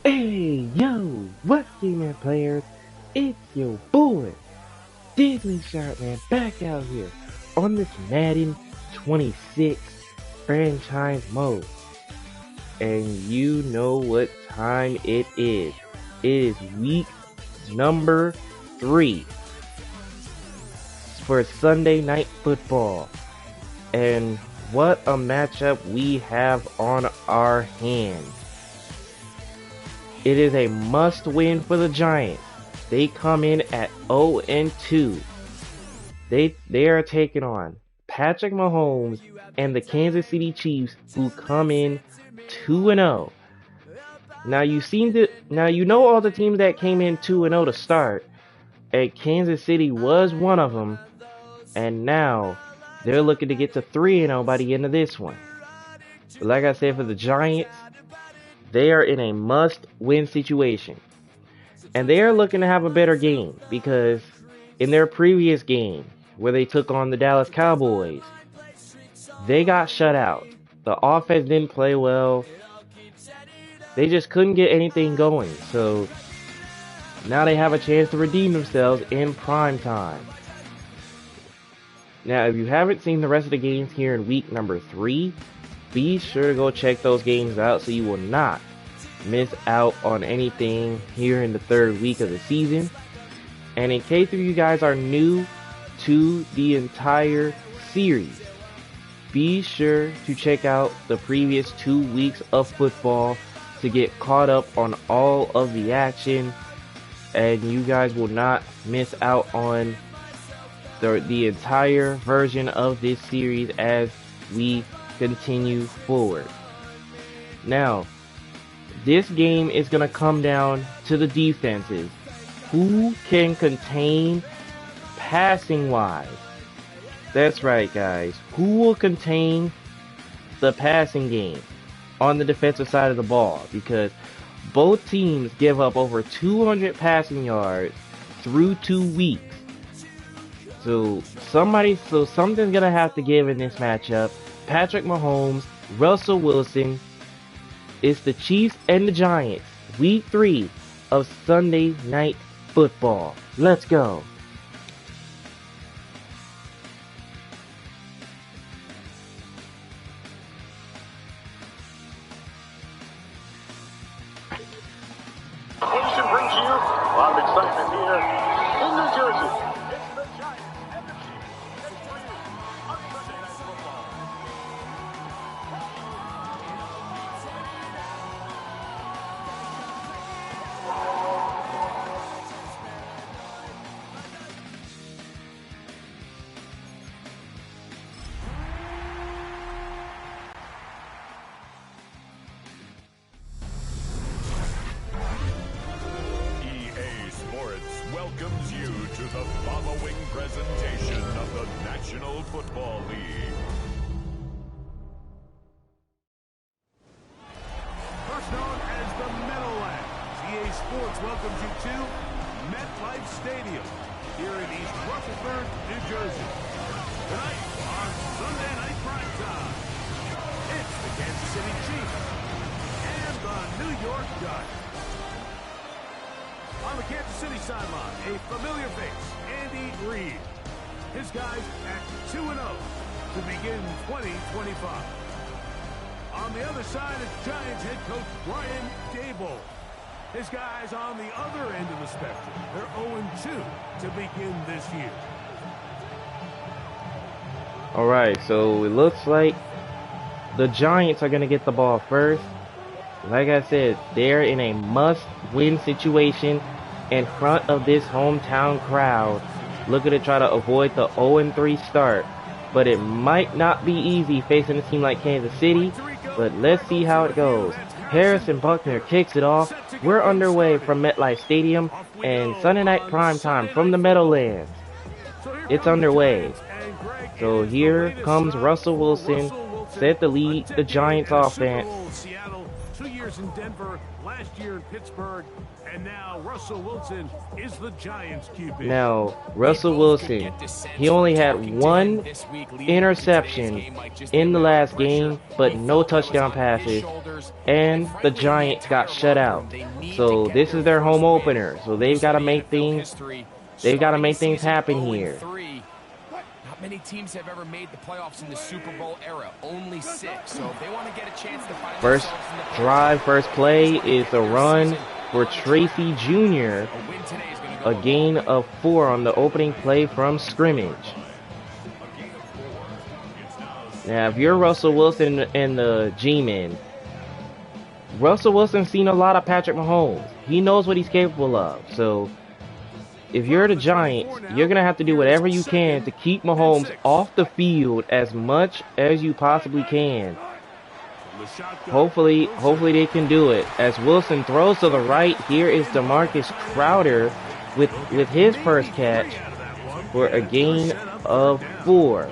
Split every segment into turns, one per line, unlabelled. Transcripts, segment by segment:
Hey, yo, what's gaming players? It's your boy, Disney Sharkman, back out here on this Madden 26 franchise mode. And you know what time it is. It is week number 3 for Sunday Night Football. And what a matchup we have on our hands. It is a must-win for the Giants. They come in at 0-2. They are taking on Patrick Mahomes and the Kansas City Chiefs, who come in 2-0. Now you know all the teams that came in 2-0 to start, and Kansas City was one of them, and now they're looking to get to 3-0 by the end of this one. But like I said, for the Giants, they are in a must-win situation. And they are looking to have a better game because in their previous game, where they took on the Dallas Cowboys, they got shut out. The offense didn't play well. They just couldn't get anything going. So now they have a chance to redeem themselves in prime time. Now, if you haven't seen the rest of the games here in week number 3, be sure to go check those games out so you will not miss out on anything here in the 3rd week of the season. And in case of you guys are new to the entire series, be sure to check out the previous 2 weeks of football to get caught up on all of the action, and you guys will not miss out on the entire version of this series as we continue forward. Now, this game is going to come down to the defenses. Who can contain passing wise? That's right, guys. Who will contain the passing game on the defensive side of the ball? Because both teams give up over 200 passing yards through 2 weeks. So something's going to have to give in this matchup. Patrick Mahomes, Russell Wilson. It's the Chiefs and the Giants. Week 3 of Sunday Night Football. Let's go.
Nation brings you a lot of excitement here in New Jersey. It's the Giants and the Chiefs for you on Sunday Night Football.
National Football League.
First known as the Meadowlands, EA Sports welcomes you to MetLife Stadium here in East Rutherford, New Jersey. Tonight on Sunday Night Primetime, it's the Kansas City Chiefs and the New York Giants. On the Kansas City sideline, a familiar face, Andy Reid. His guys at 2-0 to begin 2025. On the other side is Giants head coach Brian Daboll. His guys on the other end of the spectrum. They're 0-2 to begin this year.
Alright, so it looks like the Giants are going to get the ball first. Like I said, they're in a must-win situation in front of this hometown crowd, looking to try to avoid the 0-3 start. But it might not be easy facing a team like Kansas City, but let's see how it goes. Harrison Buckner kicks it off. We're underway from MetLife Stadium and Sunday Night Primetime from the Meadowlands. It's underway. So here comes Russell Wilson, set to lead the Giants offense.
Seattle, 2 years in Denver, last year in Pittsburgh, and now Russell Wilson is the Giants QB.
Now, Russell Wilson, he only had one interception in the last game, but no touchdown passes, and the Giants got shut out. So this is their home opener. So they've got to make things happen here.
Not many teams have ever made the playoffs in the Super Bowl era. Only 6. So if they want to get a chance to find
First drive, first play is a run for Tracy Jr. A gain of 4 on the opening play from scrimmage. Now, if you're Russell Wilson and the G-Men, Russell Wilson's seen a lot of Patrick Mahomes. He knows what he's capable of. So, if you're the Giants, you're going to have to do whatever you can to keep Mahomes off the field as much as you possibly can. Hopefully they can do it. As Wilson throws to the right, here is DeMarcus Crowder with his first catch for a gain of 4.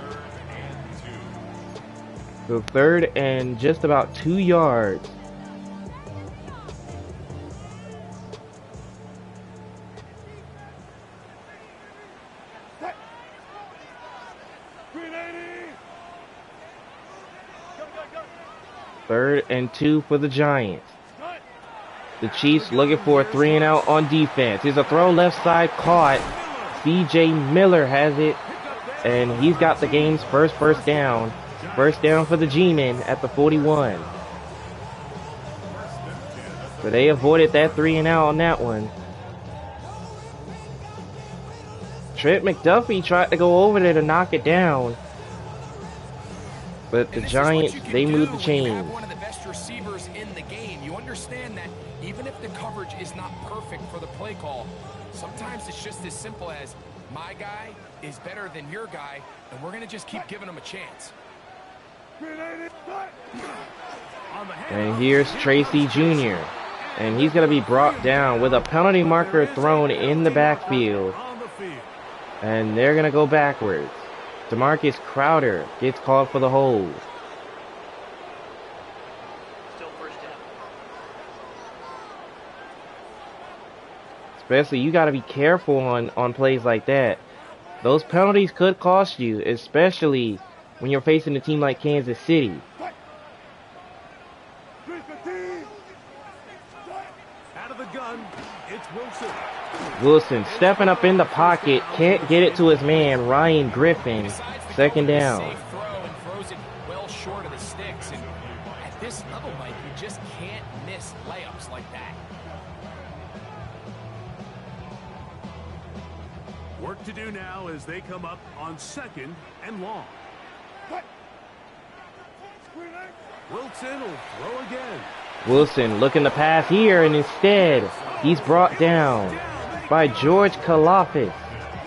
So third and just about 2 yards. Third and 2 for the Giants. The Chiefs looking for a 3-and-out on defense. Here's a throw left side caught. C.J. Miller has it, and he's got the game's first down. First down for the G-Men at the 41. So they avoided that 3-and-out on that one. Trent McDuffie tried to go over there to knock it down. But the Giants, they moved the chains.
You have one of the best receivers in the game. You understand that even if the coverage is not perfect for the play call, sometimes it's just as simple as my guy is better than your guy, and we're going to just keep giving him a chance.
And here's Tracy Jr. And he's going to be brought down with a penalty marker thrown in the backfield. And they're going to go backwards. DeMarcus Crowder gets called for the hold. Especially, you got to be careful on plays like that. Those penalties could cost you, especially when you're facing a team like Kansas City.
Out of the gun, it's Wilson.
Wilson stepping up in the pocket, can't get it to his man, Ryan Griffin. Second down.
Safe throw and throws it well short of the sticks. And at this level, Mike, you just can't miss layups like that.
Work to do now as they come up on 2nd and long. Wilson will throw again.
Wilson looking to pass here, and instead, he's brought down by George Karlaftis.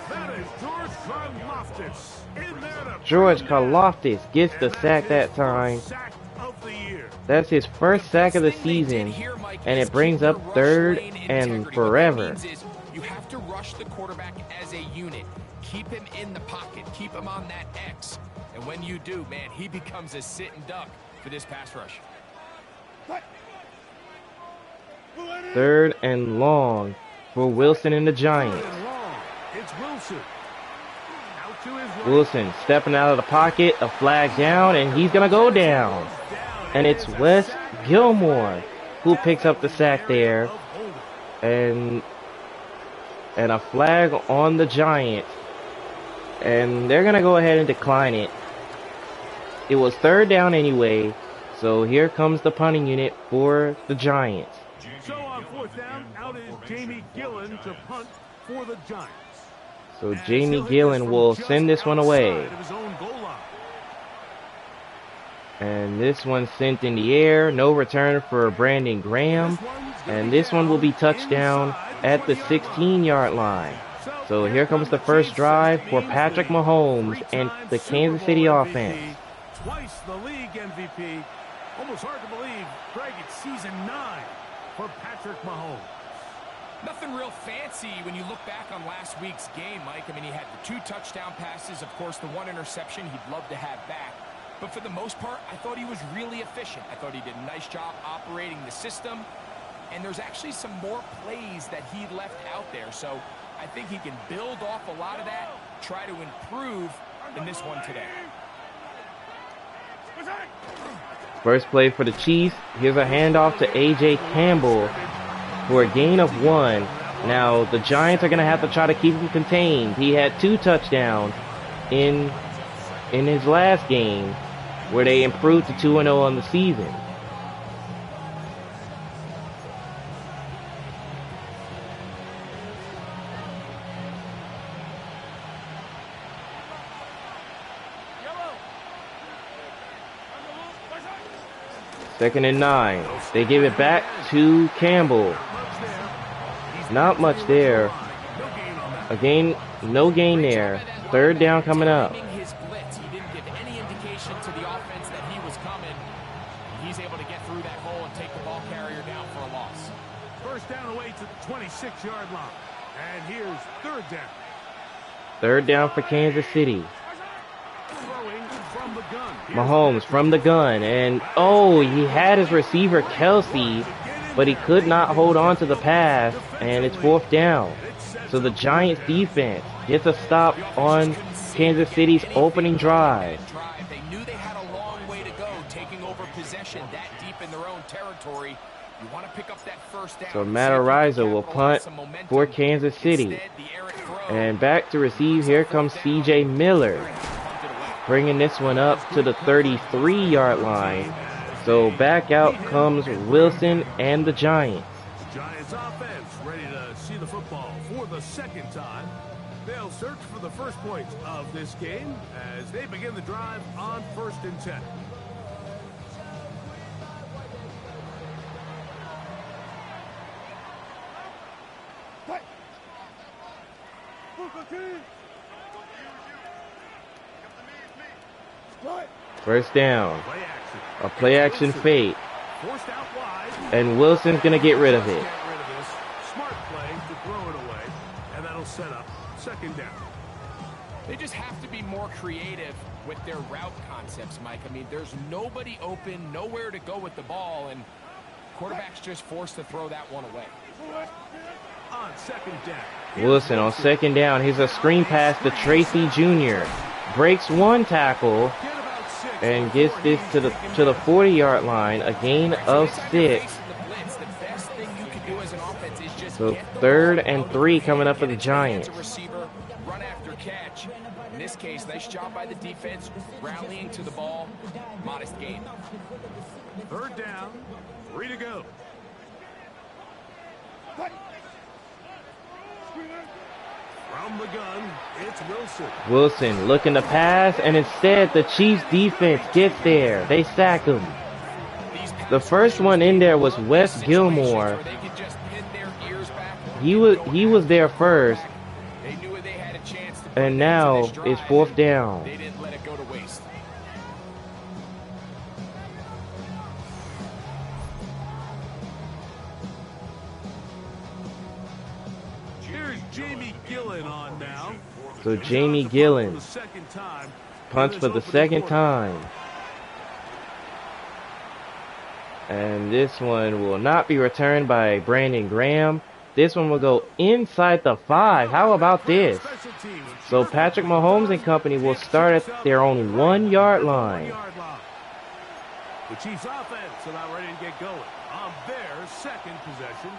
That is George Karlaftis in there to
George Karlaftis gets the sack that time.
sack of the year.
That's his first sack of the season, and it brings up 3rd and forever.
You have to rush the quarterback as a unit. Keep him in the pocket. Keep him on that X. And when you do, man, he becomes a sitting duck for this pass rush.
3rd and long for Wilson and the Giants.
It's Wilson. Out to his right.
Wilson stepping out of the pocket, a flag down, and he's going to go down. And it's Wes Gilmore who picks up the sack there. And a flag on the Giants. And they're going to go ahead and decline it. It was 3rd down anyway. So here comes the punting unit for the Giants.
So on 4th down, out is Jamie Gillen to punt for the Giants.
So Jamie Gillen will send this one away. And this one's sent in the air. No return for Brandon Graham. And this one will be touchdown at the 16-yard line. So here comes the first drive for Patrick Mahomes and the Kansas City offense.
Twice the league MVP. Almost hard to believe, Greg, it's season 9 for Patrick Mahomes.
Nothing real fancy when you look back on last week's game, Mike. I mean, he had the 2 touchdown passes, of course, the 1 interception he'd love to have back. But for the most part, I thought he was really efficient. I thought he did a nice job operating the system. And there's actually some more plays that he left out there. So I think he can build off a lot of that, try to improve in this one today.
First play for the Chiefs. Here's a handoff to A.J. Campbell for a gain of 1. Now, the Giants are going to have to try to keep him contained. He had 2 touchdowns in his last game, where they improved to 2-0 on the season. Second and 9. They give it back to Campbell. Not much there. Again, no gain there. 3rd down coming up.
His blitz, he didn't give any indication to the offense that he was coming. He's able to get through that hole and take the ball carrier down for a loss.
First down away to the 26-yard line. And here's 3rd down.
3rd down for Kansas City.
Throwing from the gun.
Mahomes from the gun, and he had his receiver Kelsey, but he could not hold on to the pass, and it's 4th down. So the Giants defense gets a stop on Kansas City's opening drive.
They knew they had a long way to go, taking over possession that deep in their own territory. You want to pick up that first down.
So Matt Araiza will punt for Kansas City. And back to receive, here comes C.J. Miller, bringing this one up to the 33-yard line. So back out comes Wilson and the Giants.
Giants offense ready to see the football for the 2nd time. They'll search for the first points of this game as they begin the drive on 1st and 10.
First down. A play action fake. And Wilson's going to get rid of it.
Smart play to throw it away, and that'll set up 2nd down.
They just have to be more creative with their route concepts, Mike. I mean, there's nobody open, nowhere to go with the ball, and quarterback's just forced to throw that one away.
On 2nd down.
Wilson on 2nd down. Here's a screen pass to Tracy Jr. Breaks 1 tackle and gets this to the 40-yard line. A gain of 6. So 3rd and 3 coming up for the Giants.
Run after catch. In this case, nice job by the defense, rallying to the ball. Modest gain.
3rd down. 3 to go. From the gun, it's Wilson.
Wilson looking to pass, and instead the Chiefs defense gets there. They sack him. The first one in there was Wes Gilmore. He was there first, and now it's 4th down.
They didn't let it go to waste.
Jamie Gillen on now.
So Jamie Gillen punts for the second time. And this one will not be returned by Brandon Graham. This one will go inside the 5. How about this? So Patrick Mahomes and company will start at their own 1 yard line.
The Chiefs offense are not ready to get going on their second possession.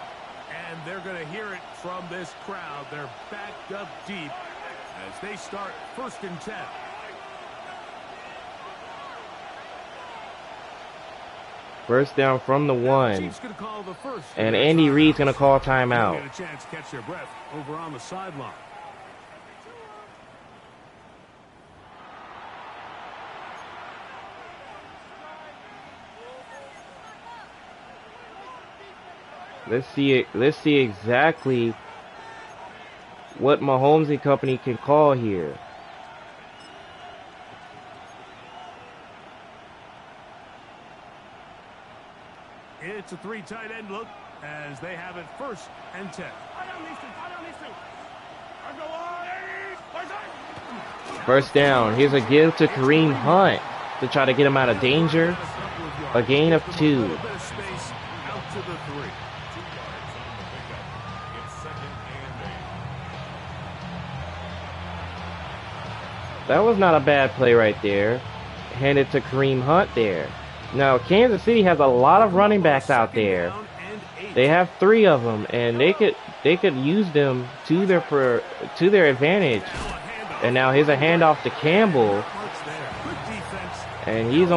And they're going to hear it from this crowd. They're backed up deep as they start 1st and 10.
First down from the 1. And Andy Reid's going to call timeout.
Get a chance to catch their breath over on the sideline.
Let's see exactly what Mahomes and company can call here.
It's a 3 tight end look as they have it 1st and 10.
First down. Here's a give to Kareem Hunt to try to get him out of danger. A gain of 2. That was not a bad play right there. Handed to Kareem Hunt there. Now, Kansas City has a lot of running backs out there. They have 3 of them, and they could use them to their advantage. And now here's a handoff to Campbell, and he's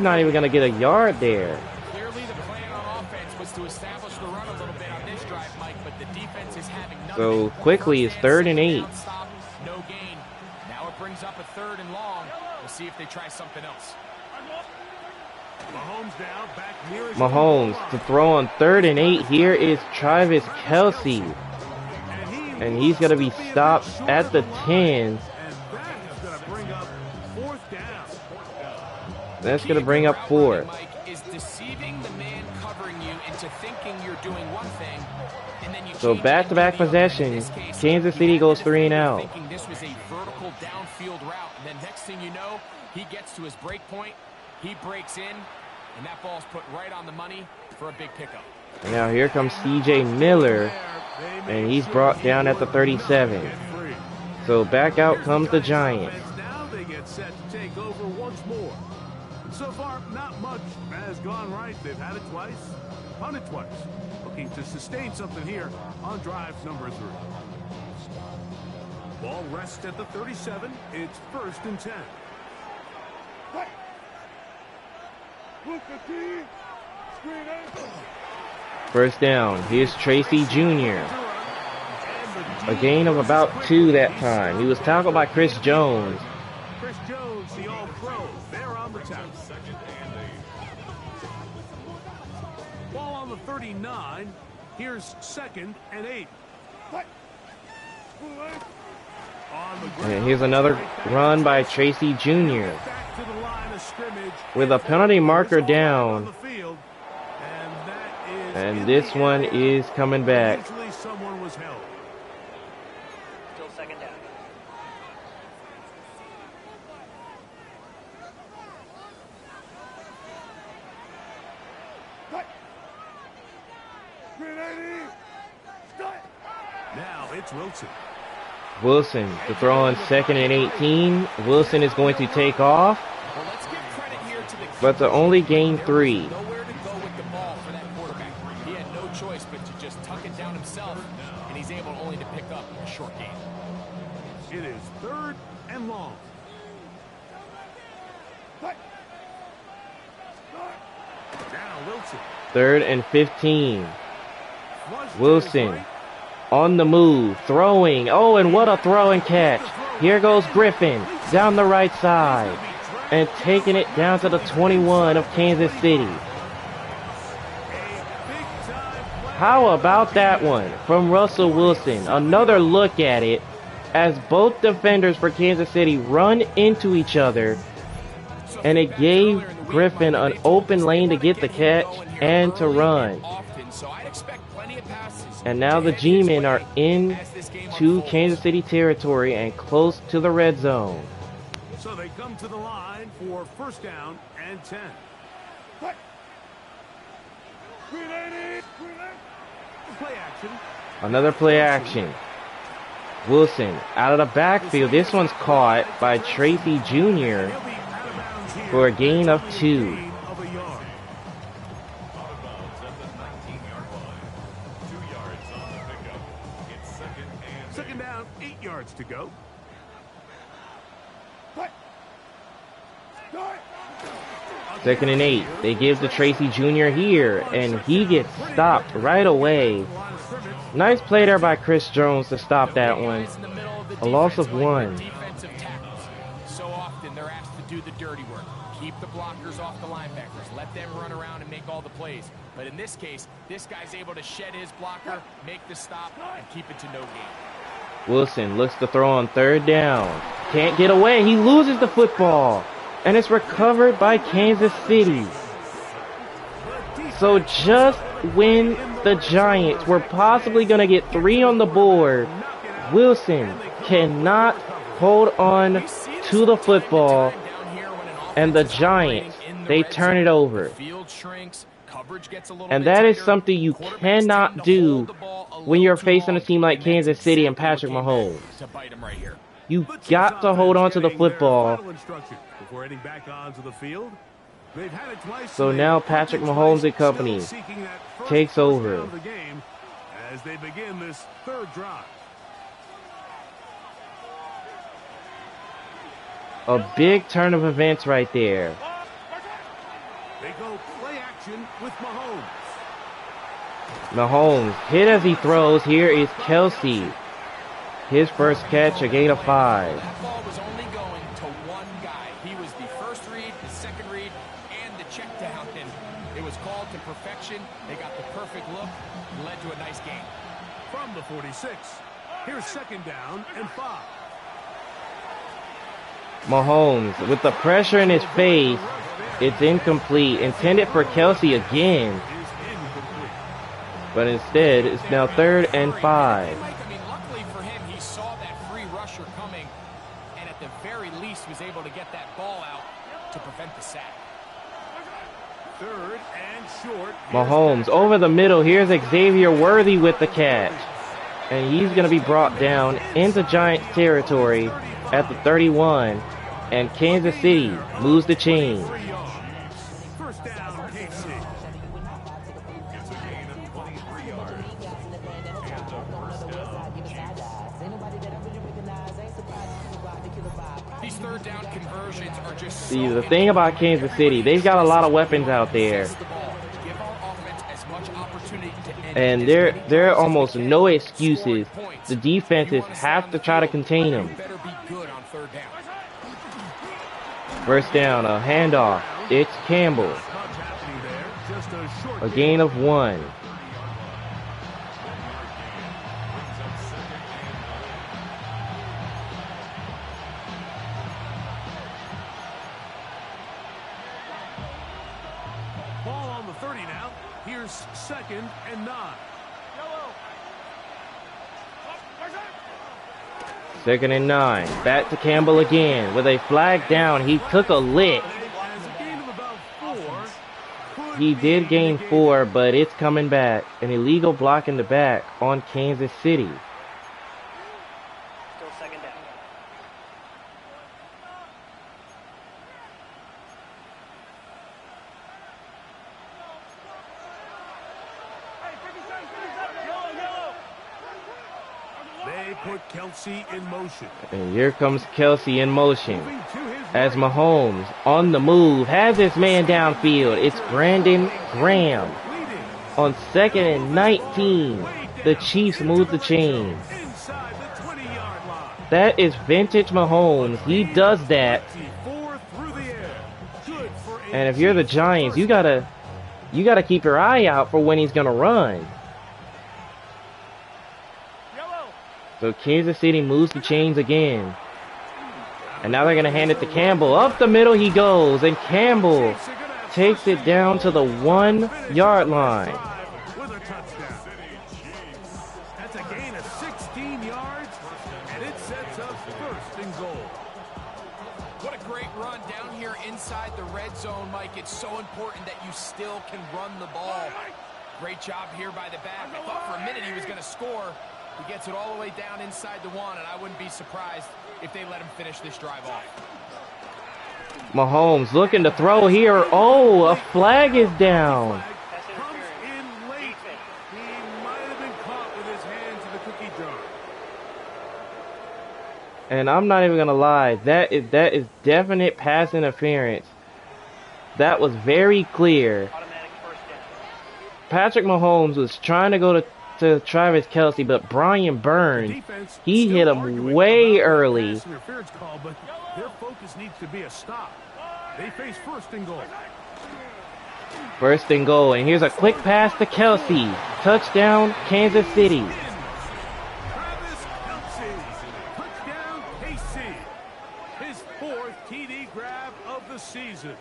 not even gonna get a yard there.
Clearly, the plan on offense was to establish the run a little bit on this drive, Mike, but the defense is having none
So
of it.
quickly, it's 3rd and 8.
No gain. Now it brings up a 3rd and long. We'll see if they try something else.
Mahomes to throw on 3rd and 8. Here is Travis Kelce. And he's going to be stopped at the 10. That's going to bring up 4th.
Mike, is deceiving the man covering you into thinking you're doing one thing, and then you
So back-to-back possessions. Kansas City goes 3 and out.
Thinking this was a vertical downfield route, and then next thing you know, he gets to his break point, he breaks in, and that ball's put right on the money for a big pickup.
And now here comes C.J. Miller, and he's brought down at the 37. So back out comes the Giants.
Now they get set to take over once more. So far, not much has gone right. They've had it twice, punted twice. Looking to sustain something here on drive number 3. Ball rests at the 37. It's 1st and 10.
First down. Here's Tracy Jr. A gain of about 2 that time. He was tackled by Chris Jones.
Chris Jones, the All-Pro, there on the tackle. Ball on the 39. Here's 2nd and 8.
And here's another run by Tracy Jr. with a penalty marker down. And this one is coming back.
Someone was held.
Still 2nd down.
Now it's Wilson.
Wilson to throw on 2nd and 18. Wilson is going to take off,
Well, let's give credit here to the
but to only gain 3.
nowhere to go with the ball for that quarterback. He had no choice but to just tuck it down himself, and he's able only to pick up a short gain.
It is 3rd and long. Now Wilson.
3rd and 15. Wilson on the move, throwing. Oh, and what a throw and catch. Here goes Griffin down the right side and taking it down to the 21 of Kansas City. How about that one from Russell Wilson? Another look at it as both defenders for Kansas City run into each other, and it gave Griffin an open lane to get the catch and to run.
So I'd expect plenty of passes
And now the G-Men are into Kansas City territory and close to the red zone.
So they come to the line for first down and 10. Play action.
Another play action. Wilson out of the backfield. This one's caught by Tracy Jr.
He'll be out of bounds here.
for a gain of 2.
Gain of a yard. Second down, 8 yards to go.
Second and 8. They give to Tracy Jr. here, and he gets stopped right away. Nice play there by Chris Jones to stop that one. A loss of 1.
Defensive tackles. So often they're asked to do the dirty work. Keep the blockers off the linebackers. Let them run around and make all the plays. But in this case, this guy's able to shed his blocker, make the stop, and keep it to no gain.
Wilson looks to throw on third down. Can't get away. He loses the football. And it's recovered by Kansas City. So just when the Giants were possibly going to get 3 on the board, Wilson cannot hold on to the football. And the Giants, they turn it over. And that is something you cannot do when you're facing a team like Kansas City and Patrick Mahomes. You got to hold on to the football. So now Patrick Mahomes and company takes over.
As they begin this third drive.
A big turn of events right there.
They go play action with Mahomes.
Mahomes hit as he throws. Here is Kelsey. His first catch, a gain of 5.
That ball was only going to one guy. He was the first read, the second read, and the check down. And it was called to perfection. They got the perfect look. Led to a nice game.
From the 46, here's second down and 5.
Mahomes with the pressure in his face. It's incomplete. Intended for Kelsey again. But instead, it's now third and 5.
I mean, luckily for him, he saw that free rusher coming, and at the very least was able to get that ball out to prevent the sack.
Third and short.
Mahomes over the middle. Here's Xavier Worthy with the catch. And he's going to be brought down into Giants territory at the 31. And Kansas City moves the chains.
First down, KC.
These third down conversions are just
See, the thing about Kansas City, they've got a lot of weapons out there. And there are almost no excuses. The defenses have to try to contain them. First down, a handoff. It's Campbell. A gain of 1.
Ball on the 30 now. Here's second and 9.
Second and 9. Back to Campbell again with a flag down. He took a lick. He did gain 4, but it's coming back. An illegal block in the back on Kansas City.
Still second down.
They put Kelsey in motion.
And here comes Kelsey in motion. As Mahomes on the move has his man downfield. It's Brandon Graham. On second and 19, the Chiefs move the chains. That is vintage Mahomes. He does that. And if you're the Giants, you gotta keep your eye out for when he's gonna run. So Kansas City moves the chains again. And now they're going to hand it to Campbell. Up the middle he goes. And Campbell takes it down to the 1-yard line.
gain of 16 yards, and it sets up first and goal.
What a great run down here inside the red zone, Mike. It's so important that you still can run the ball. Great job here by the back. I thought for a minute he was going to score. He gets it all the way down inside the one, and I wouldn't be surprised if they let him finish this drive off.
Mahomes looking to throw here. Oh, a flag is down.
Comes in late. He might have been caught with his hands in the cookie jar.
And I'm not even going to lie. That is definite pass interference. That was very clear.
Automatic first down.
Patrick Mahomes was trying to go to Travis Kelce, but Brian Burns, he hit him way early.
Pass interference call, but their focus needs to be a stop. They face first and goal.
First and goal, and here's a quick pass to Kelce. Touchdown, Kansas City.
Travis Kelce, touchdown KC. His 4th TD grab of the season.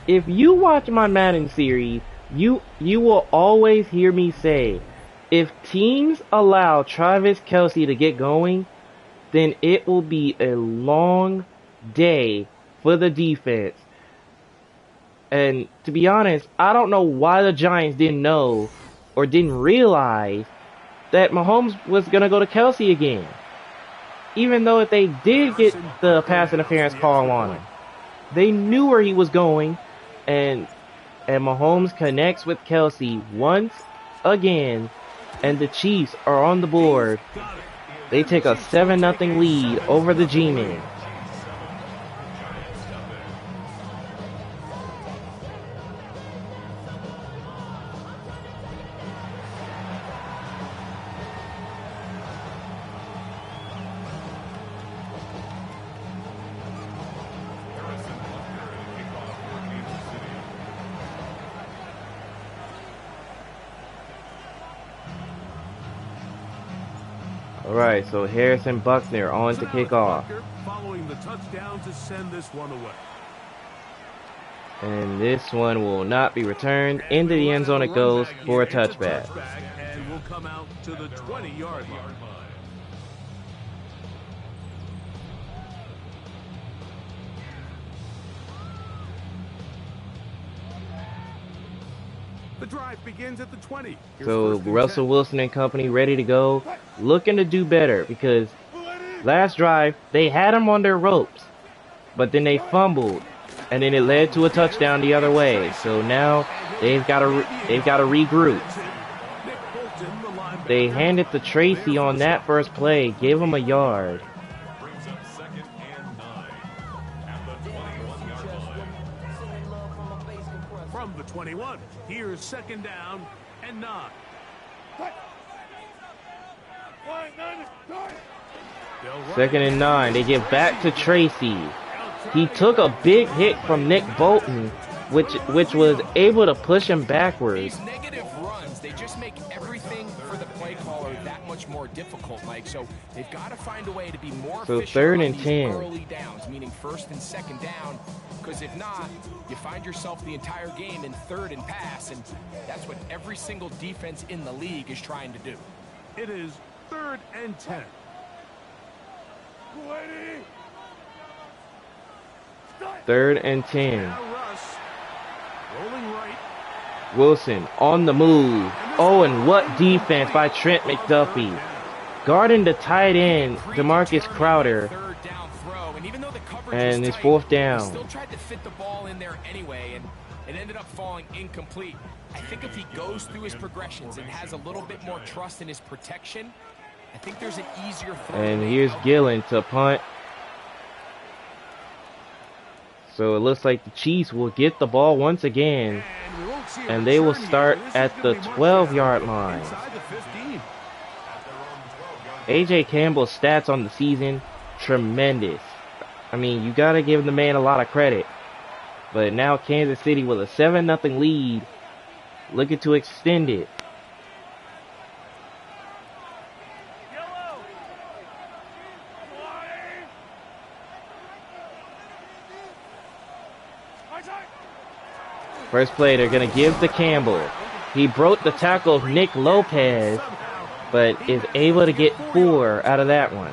If you watch my Madden series, you will always hear me say, if teams allow Travis Kelce to get going, then it will be a long day for the defense. And to be honest, I don't know why the Giants didn't know or didn't realize that Mahomes was going to go to Kelce again. Even though if they did get the pass interference call on him, they knew where he was going. And Mahomes connects with Kelce once again, and the Chiefs are on the board. They take a 7-0 lead over the G-Men. Alright, so Harrison Buckner on to kick off.
Following the touchdown to send this one away.
And this one will not be returned. Into the end zone it goes for a touchback.
And will come out to the 20-yard line. The drive begins at the 20.
So Russell Wilson and company ready to go, looking to do better because last drive they had him on their ropes, but then they fumbled, and then it led to a touchdown the other way. So now they've got to regroup. They handed to Tracy on that first play, gave him a yard.
From the 21, here's 2nd down and 9.
Second and 9. They get back to Tracy. He took a big hit from Nick Bolton, which was able to push him backwards.
These negative runs, they just make everything for the play caller that much more difficult, Mike. So they've got to find a way to be more efficient
3rd
on
and
these
10.
early downs, meaning 1st and 2nd down. Because if not, you find yourself the entire game in 3rd and pass, and that's what every single defense in the league is trying to do.
It is 3rd and 10.
3rd and 10.
Now Russ, rolling right.
Wilson on the move. Oh, and what defense by Trent McDuffie. Guarding the tight end, DeMarcus Crowder.
Third down throw, and even though the coverage
And
was
it's
tight,
4th
he
down.
still tried to fit the ball in there anyway, and it ended up falling incomplete. I think if he goes through his progressions and has a little bit more trust in his protection, I think there's an easier throw.
And here's Gillen to punt. So it looks like the Chiefs will get the ball once again,
And we won't see a
and they will
return
start
here. This
at
is
the
gonna be marked
12-yard
down
line.
inside the 15.
AJ Campbell's stats on the season, tremendous. I mean, you got to give the man a lot of credit. But now Kansas City with a 7-0 lead, looking to extend it. First play, they're going to give to Campbell. He broke the tackle of Nick Lopez, but is able to get 4 out of that one.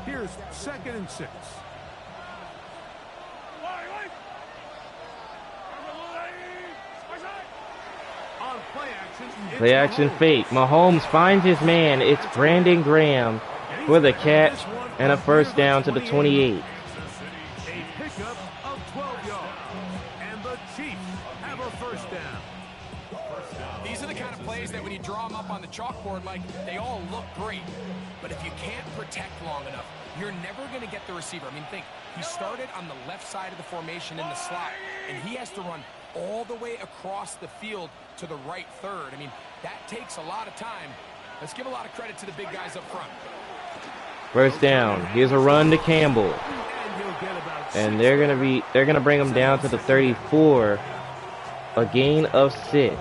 Here's 2nd and 6.
Play action fake. Mahomes finds his man. It's Brandon Graham for the catch and a first down to the 28.
A pickup of 12 yards. And the Chiefs have a first down.
These are the kind of plays that when you draw them up on the chalkboard, like, they all look great. But if you can't protect long enough, you're never going to get the receiver. I mean, think, he started on the left side of the formation in the slot, and he has to run all the way across the field to the right third. I mean, that takes a lot of time. Let's give a lot of credit to the big guys up front.
First down. Here's a run to Campbell. And they're gonna bring him down to the 34. A gain of 6.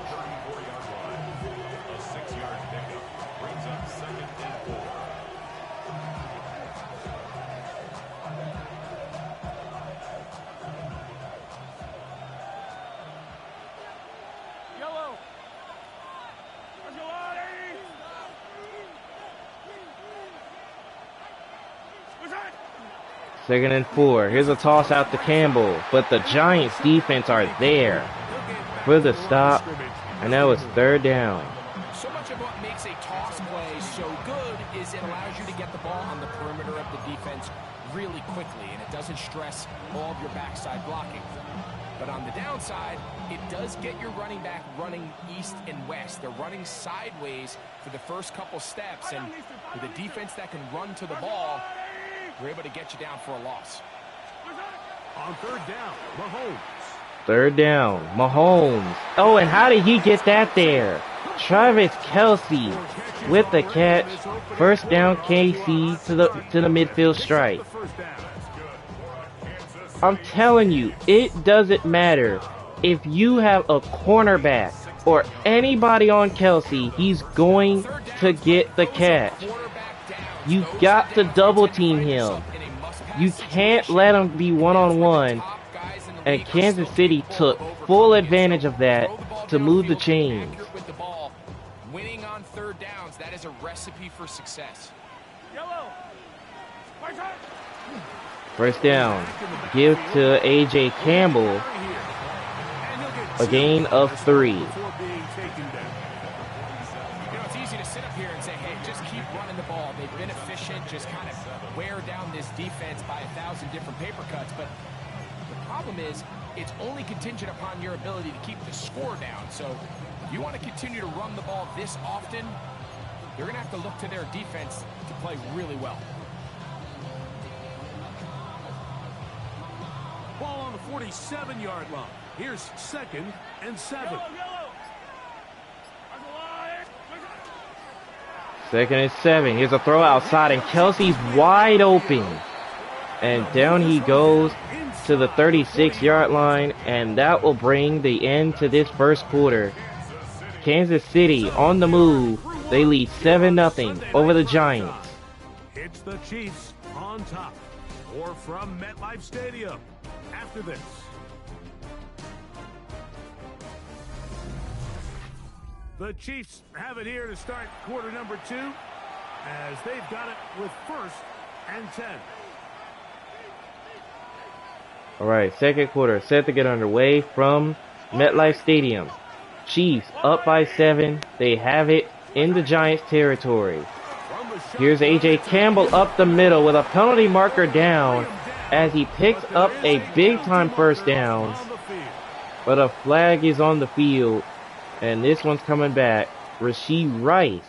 Second and 4. Here's a toss out to Campbell, but the Giants defense are there for the stop, and now it's 3rd down.
So much of what makes a toss play so good is it allows you to get the ball on the perimeter of the defense really quickly, and it doesn't stress all of your backside blocking. But on the downside, it does get your running back running east and west. They're running sideways for the first couple steps, and with a defense that can run to the ball, we're able to get you down for a loss.
On 3rd down, Mahomes.
3rd down, Mahomes. Oh, and how did he get that there? Travis Kelce with the catch. First down, KC to the midfield stripe. I'm telling you, it doesn't matter. If you have a cornerback or anybody on Kelce, he's going to get the catch. You got to double team him. You can't let him be one-on-one. And Kansas City took full advantage of that to move the chains.
Winning on 3rd downs, that is a recipe for success.
First down. Give to A.J. Campbell. A gain of 3.
They've been efficient, just kind of wear down this defense by 1,000 different paper cuts. But the problem is, it's only contingent upon your ability to keep the score down. So if you want to continue to run the ball this often, you're going to have to look to their defense to play really well.
Ball on the 47-yard line. Here's 2nd and 7.
2nd and 7. Here's a throw outside, and Kelce's wide open. And down he goes to the 36-yard line, and that will bring the end to this first quarter. Kansas City on the move. They lead 7-0 over the Giants.
It's the Chiefs on top, or from MetLife Stadium after this. The Chiefs have it here to start quarter number 2, as they've got it with 1st and 10.
All right, second quarter set to get underway from MetLife Stadium. Chiefs up by 7. They have it in the Giants territory. Here's A.J. Campbell up the middle with a penalty marker down as he picks up a big-time first down. But a flag is on the field. And this one's coming back. Rashee Rice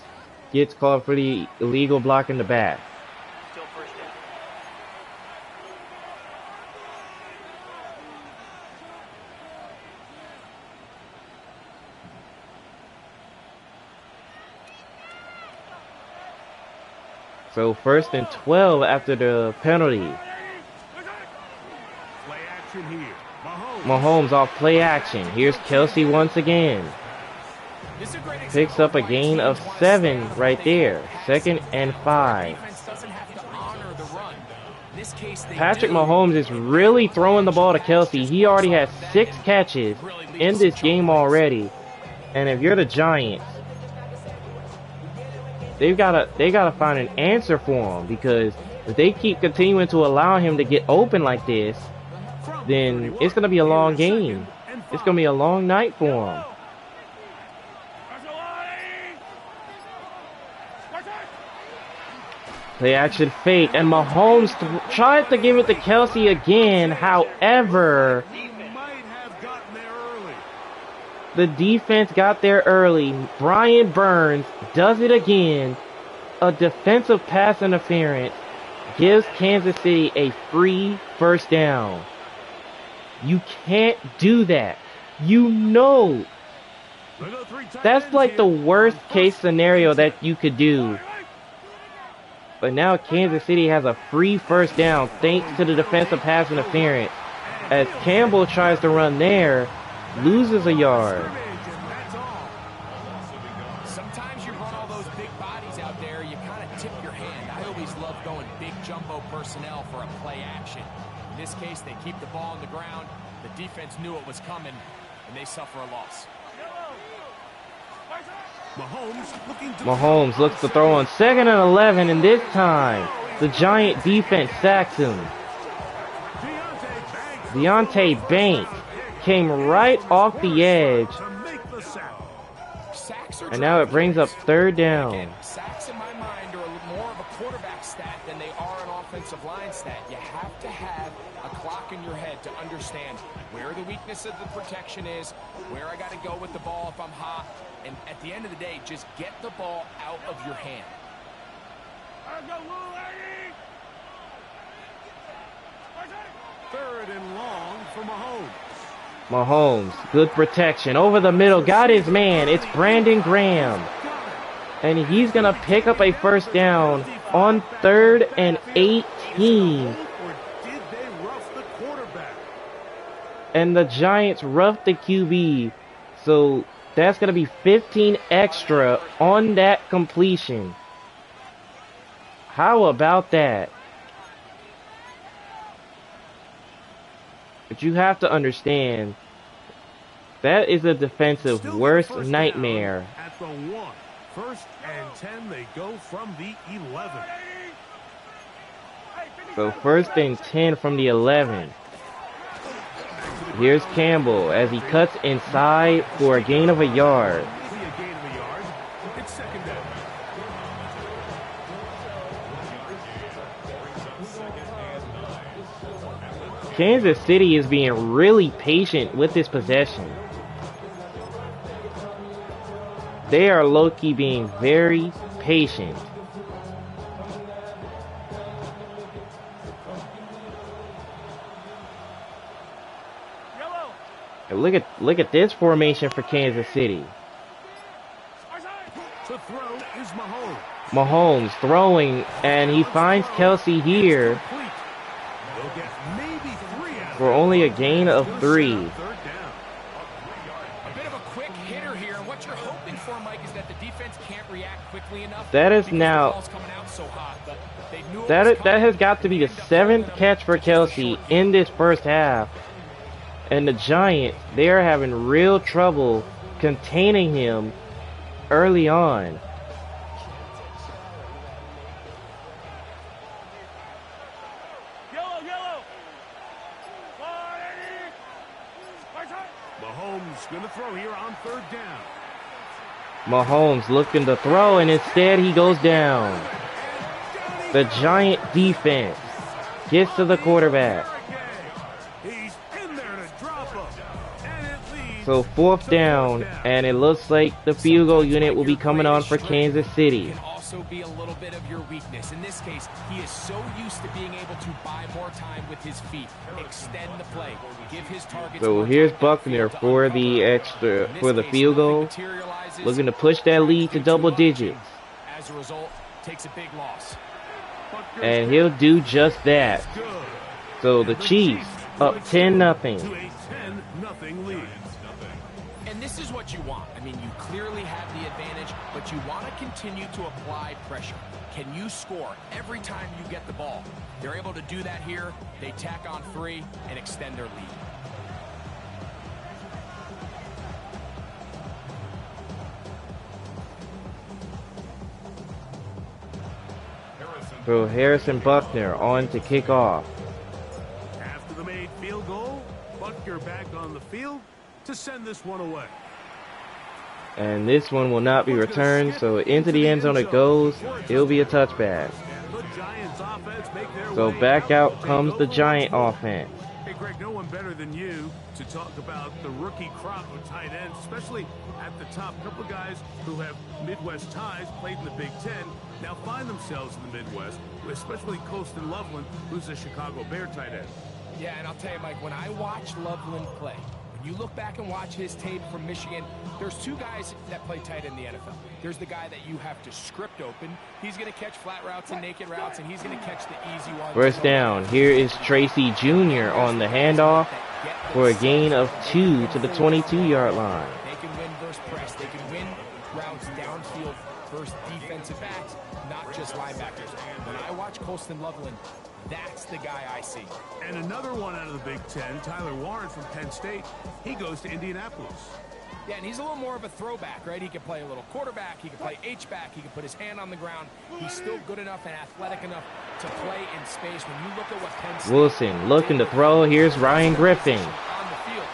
gets called for the illegal block in the back.
Still first down.
So 1st and 12 after the penalty.
Play action here.
Mahomes off play action. Here's Kelsey once again.
This is a great
Picks
example
up a
of why
gain
teams
of
want
7
to
right there.
pass
2nd and 5.
Defense doesn't have to honor the run. In this case, they
Patrick
do.
Mahomes is really throwing the ball to Kelsey. He already has 6 catches in this game already. And if you're the Giants, they gotta find an answer for him, because if they keep continuing to allow him to get open like this, then it's gonna be a long game. It's gonna be a long night for him. Play action fake, and Mahomes tried to give it to Kelsey again. However,
He might have gotten there early.
the defense got there early. Brian Burns does it again. A defensive pass interference gives Kansas City a free first down. You can't do that. You know, that's like the worst case scenario that you could do. But now Kansas City has a free first down thanks to the defensive pass interference. As Campbell tries to run there, loses a yard.
Sometimes you run all those big bodies out there, you kind of tip your hand. I always love going big jumbo personnel for a play action. In this case, they keep the ball on the ground. The defense knew it was coming, and they suffer a loss.
Mahomes looks to throw on 2nd and 11, and this time the Giant defense sacks him. Deontay Banks came right off the edge, and now it brings up 3rd down.
Sacks, in my mind, are more of a quarterback stat than they are an offensive line stat. You have to have a clock in your head to understand where the weakness of the protection is, where I got to go with the ball if I'm hot, and at the end of the day, just get the ball out of your hand.
3rd and long for Mahomes.
Mahomes, good protection over the middle, got his man. It's Brandon Graham, and he's gonna pick up a first down on 3rd and 18.
Or did they rough the quarterback?
And the Giants roughed the QB, so that's going to be 15 extra on that completion. How about that? But you have to understand, that is a defensive
Still
worst
first down
nightmare.
At the 1. 1st and 10, they go from the 11.
So 1st and 10 from the 11. Here's Campbell as he cuts inside for a gain of a yard.
Be a gain of a yard. It's 2nd down.
Kansas City is being really patient with this possession. They are low-key being very patient. And look at this formation for Kansas City.
To throw is Mahomes.
Mahomes throwing, and he finds Kelsey here
Complete. They'll get maybe 3 out of
for
it.
only a gain of 3.
3rd down.
A bit of a quick hitter here, and what you're hoping for, Mike, is that the defense can't react quickly enough.
That is
because
now-
the ball's coming out so hot, but they knew it was
That
coming.
has got to be the 7th catch for Kelsey in this first half. And the Giants, they are having real trouble containing him early on.
Mahomes going to throw here on 3rd down.
Mahomes looking to throw, and instead he goes down. The Giant defense gets to the quarterback.
He's in there to drop him. And it leads
So 4th
to
down,
4th
and it looks like the field goal unit will be coming on for Kansas City.
Can also be a little bit of your weakness. In this case, he is so used to being able to buy more time with his feet, extend the play, give his targets.
So
more
here's
time
Buckner
downfield to
for
uncover.
the extra,
In this
for the
case,
field
nothing
goal.
materializes.
Looking to push that lead to double digits.
As a result, takes a big loss.
And he'll do just that.
good.
So the Chiefs, up 10-0.
To a 10-0 lead.
And this is what you want. I mean, you clearly have the advantage, but you want to continue to apply pressure. Can you score every time you get the ball? They're able to do that here. They tack on 3 and extend their lead.
So Harrison Buckner on to kick off.
After the made field goal, Buckner back on the field to send this one away.
And this one will not be returned, so into the end zone it goes. It'll be a touchback.
The Giants offense make their
So
way
back out
out.
comes the Giant offense.
Hey, Greg, no one better than you to talk about the rookie crop of tight ends, especially at the top. A couple of guys who have Midwest ties, played in the Big Ten, now find themselves in the Midwest, especially Colston Loveland, who's a Chicago Bear tight end.
Yeah, and I'll tell you, Mike, when I watch Loveland play, when you look back and watch his tape from Michigan, there's 2 guys that play tight in the NFL. There's the guy that you have to script open. He's going to catch flat routes and naked routes, and he's going to catch the easy ones.
First down. Here is Tracy Jr. on the handoff for a gain of 2 to the 22-yard line.
They can win versus press. They can win routes downfield versus defensive backs, not just linebackers. When I watch Colston Loveland, that's the guy I see.
And another one out of the Big Ten, Tyler Warren from Penn State. He goes to Indianapolis.
Yeah, and he's a little more of a throwback, right? He can play a little quarterback. He can play H-back. He can put his hand on the ground. He's still good enough and athletic enough to play in space. When you look at what Penn State...
Wilson looking to throw. Here's Ryan Griffin.
On the field,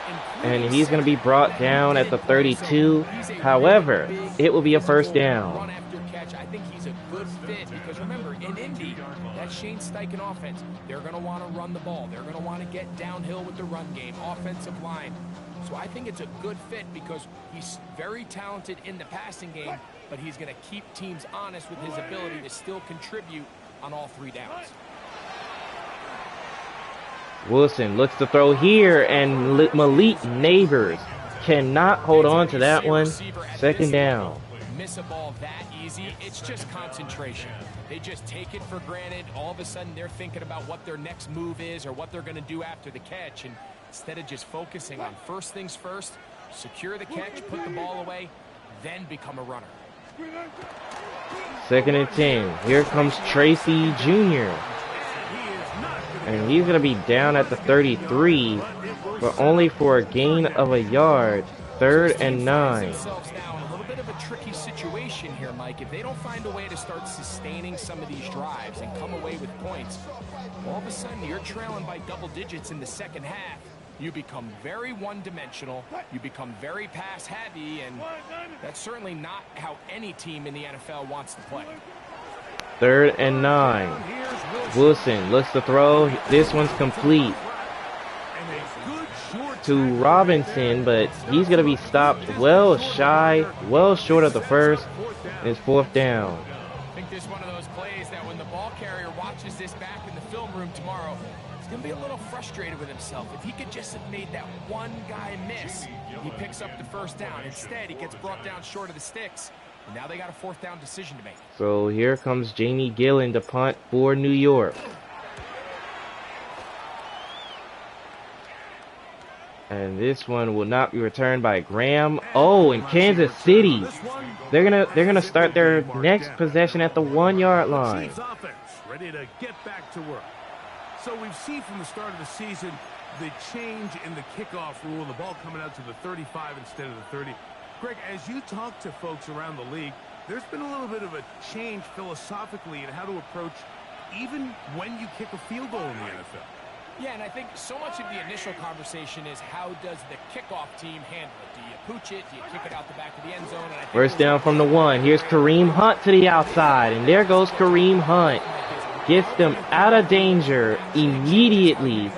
And he's going to be brought down at the 32. However, it will be a first down.
Run after catch. I think he's a good fit because remember, in Indy, that Shane Steichen offense, they're going to want to run the ball. They're going to want to get downhill with the run game, offensive line. So I think it's a good fit because he's very talented in the passing game, but he's going to keep teams honest with his ability to still contribute on all 3 downs.
Wilson looks to throw here, and Malik Neighbors cannot hold on to that one. Second down.
Miss a ball that easy, it's just concentration. They just take it for granted. All of a sudden, they're thinking about what their next move is or what they're going to do after the catch. And instead of just focusing on first things first, secure the catch, put the ball away, then become a runner.
Second and 10. Here comes Tracy Jr. And he's going to be down at the 33, but only for a gain of a yard. 3rd and 9.
Themselves now in a little bit of a tricky situation here, Mike. If they don't find a way to start sustaining some of these drives and come away with points, all of a sudden you're trailing by double digits in the second half. You become very one-dimensional, you become very pass-heavy, and that's certainly not how any team in the NFL wants to play.
3rd and 9. Wilson looks to throw. This one's complete to Robinson, but he's going to be stopped well short of the first. It's 4th down.
I think this is one of those plays that when the ball carrier watches this back in the film room tomorrow, he's going to be a little frustrated with himself. If he could just have made that one guy miss, he picks up the first down. Instead, he gets brought down short of the sticks. And now they got a 4th down decision to make.
So here comes Jamie Gillen to punt for New York. And this one will not be returned by Graham. Oh, in Kansas City, they're gonna start their next possession at the 1-yard line.
Chiefs offense ready to get back to work. So we've seen from the start of the season the change in the kickoff rule, the ball coming out to the 35 instead of the 30. Greg, as you talk to folks around the league, there's been a little bit of a change philosophically in how to approach even when you kick a field goal in the NFL.
Yeah, and I think so much of the initial conversation is how does the kickoff team handle it? Do you pooch it? Do you kick it out the back of the end zone? And I think
First down from the 1. Here's Kareem Hunt to the outside, and there goes Kareem Hunt. Gets them out of danger immediately.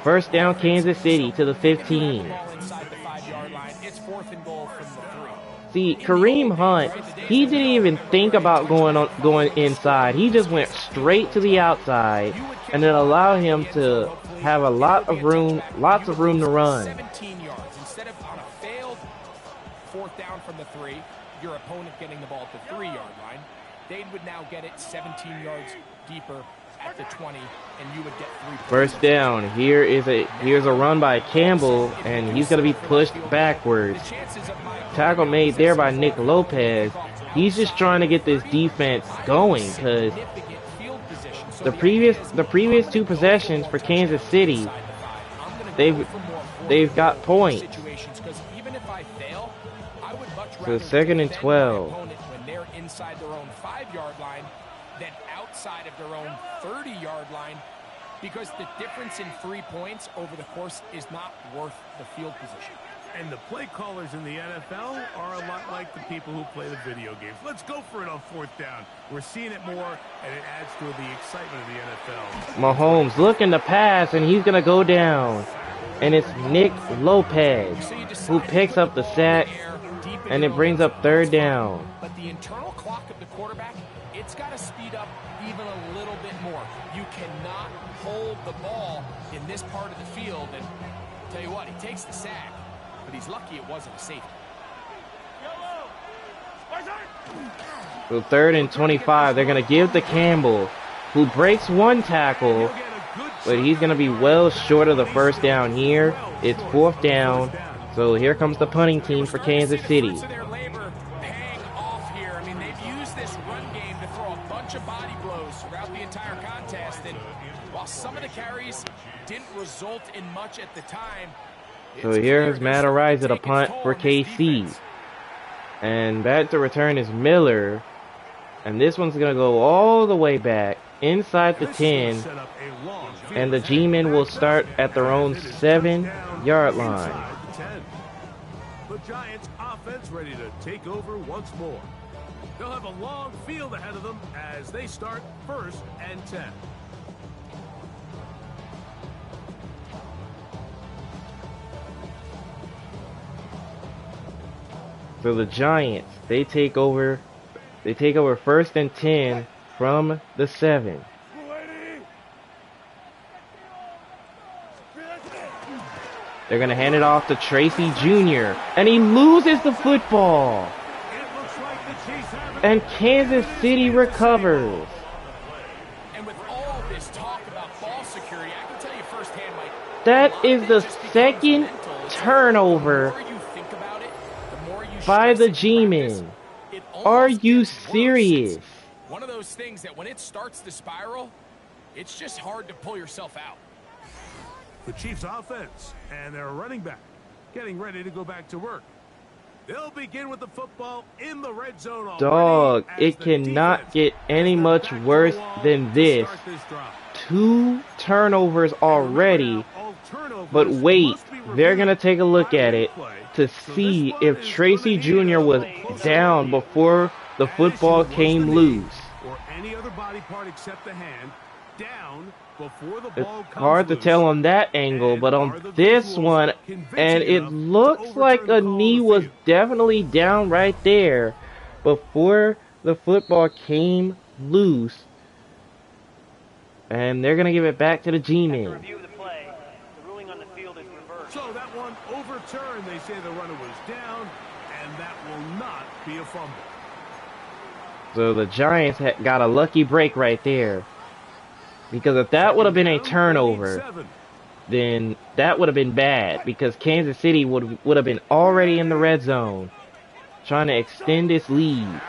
First down Kansas City to the 15.
Inside the 5-yard line. It's 4th and goal from the 3.
See, Kareem Hunt, he didn't even think about going inside. He just went straight to the outside and then allowed him to have lots of room to run.
17 yards. Instead of on a failed 4th down from the 3, your opponent getting the ball at the 3-yard line, they would now get it 17 yards deeper at the 20, and you would get 3 points.
First down. Here's a run by Campbell, and he's gonna be pushed backwards. Tackle made there by Nick Lopez. He's just trying to get this defense going because the previous 2 possessions for Kansas City, they've got points. So 2nd and 12.
When they're inside their own 5-yard line, than outside of their own 30-yard line, because the difference in 3 points over the course is not worth the field position.
And the play callers in the NFL are a lot like the people who play the video games. Let's go for it on 4th down. We're seeing it more, and it adds to the excitement of the NFL.
Mahomes looking to pass, and he's gonna go down. And it's Nick Lopez who picks up the sack, and it brings up 3rd down.
But the internal clock of the quarterback, it's got to speed up even a little bit more. You cannot hold the ball in this part of the field. And tell you what, he takes the sack, but he's lucky it wasn't a safety.
So 3rd and 25. They're gonna give to Campbell, who breaks 1 tackle, but he's gonna be well short of the first down here. It's 4th down. So here comes the punting team for Kansas City.
Their labor paying off here. I mean, they've used this run game to throw a bunch of body blows throughout the entire contest, and while some of the carries didn't result in much at the time.
So here's Matt Araiza to punt for KC. And back to return is Miller. And this one's going to go all the way back inside the 10. And the G-men will start at their own 7-yard line.
The Giants offense ready to take over once more. They'll have a long field ahead of them as they start 1st and 10.
So the Giants, they take over 1st and 10 from the 7. They're going to hand it off to Tracy Jr. And he loses the football. And Kansas City recovers.
And with all this talk about ball security, I can tell you firsthand, Mike,
that is the 2nd turnover by the G-men. Are you serious?
One of those things that when it starts to spiral, it's just hard to pull yourself out.
The Chiefs offense and their running back getting ready to go back to work. They'll begin with the football in the red zone already.
Dog, it cannot get any much worse than this. 2 turnovers already. But wait, they're going to take a look at it to see if Tracy Jr. was down before the football came loose.
Or any other body part except the hand down.
It's hard to tell on that angle, but on this one, and it looks like a knee was definitely down right there before the football came loose. And they're going to give it back to the G-men.
So that one overturned. They say the runner was down, and that will not be a fumble.
So the Giants got a lucky break right there. Because if that would have been a turnover, then that would have been bad. Because Kansas City would have been already in the red zone, trying to extend its lead.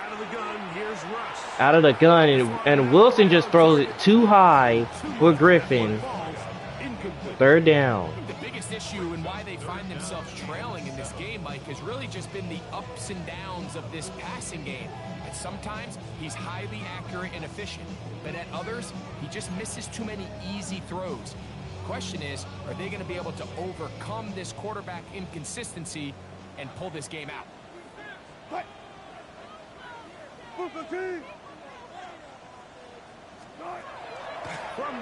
Out of the gun, and Wilson just throws it too high for Griffin. 3rd down.
The biggest issue and why they find themselves trailing in this game, Mike, has really just been the ups and downs of this passing game. And sometimes he's highly accurate and efficient, but at others, he just misses too many easy throws. Question is, are they going to be able to overcome this quarterback inconsistency and pull this game out?
From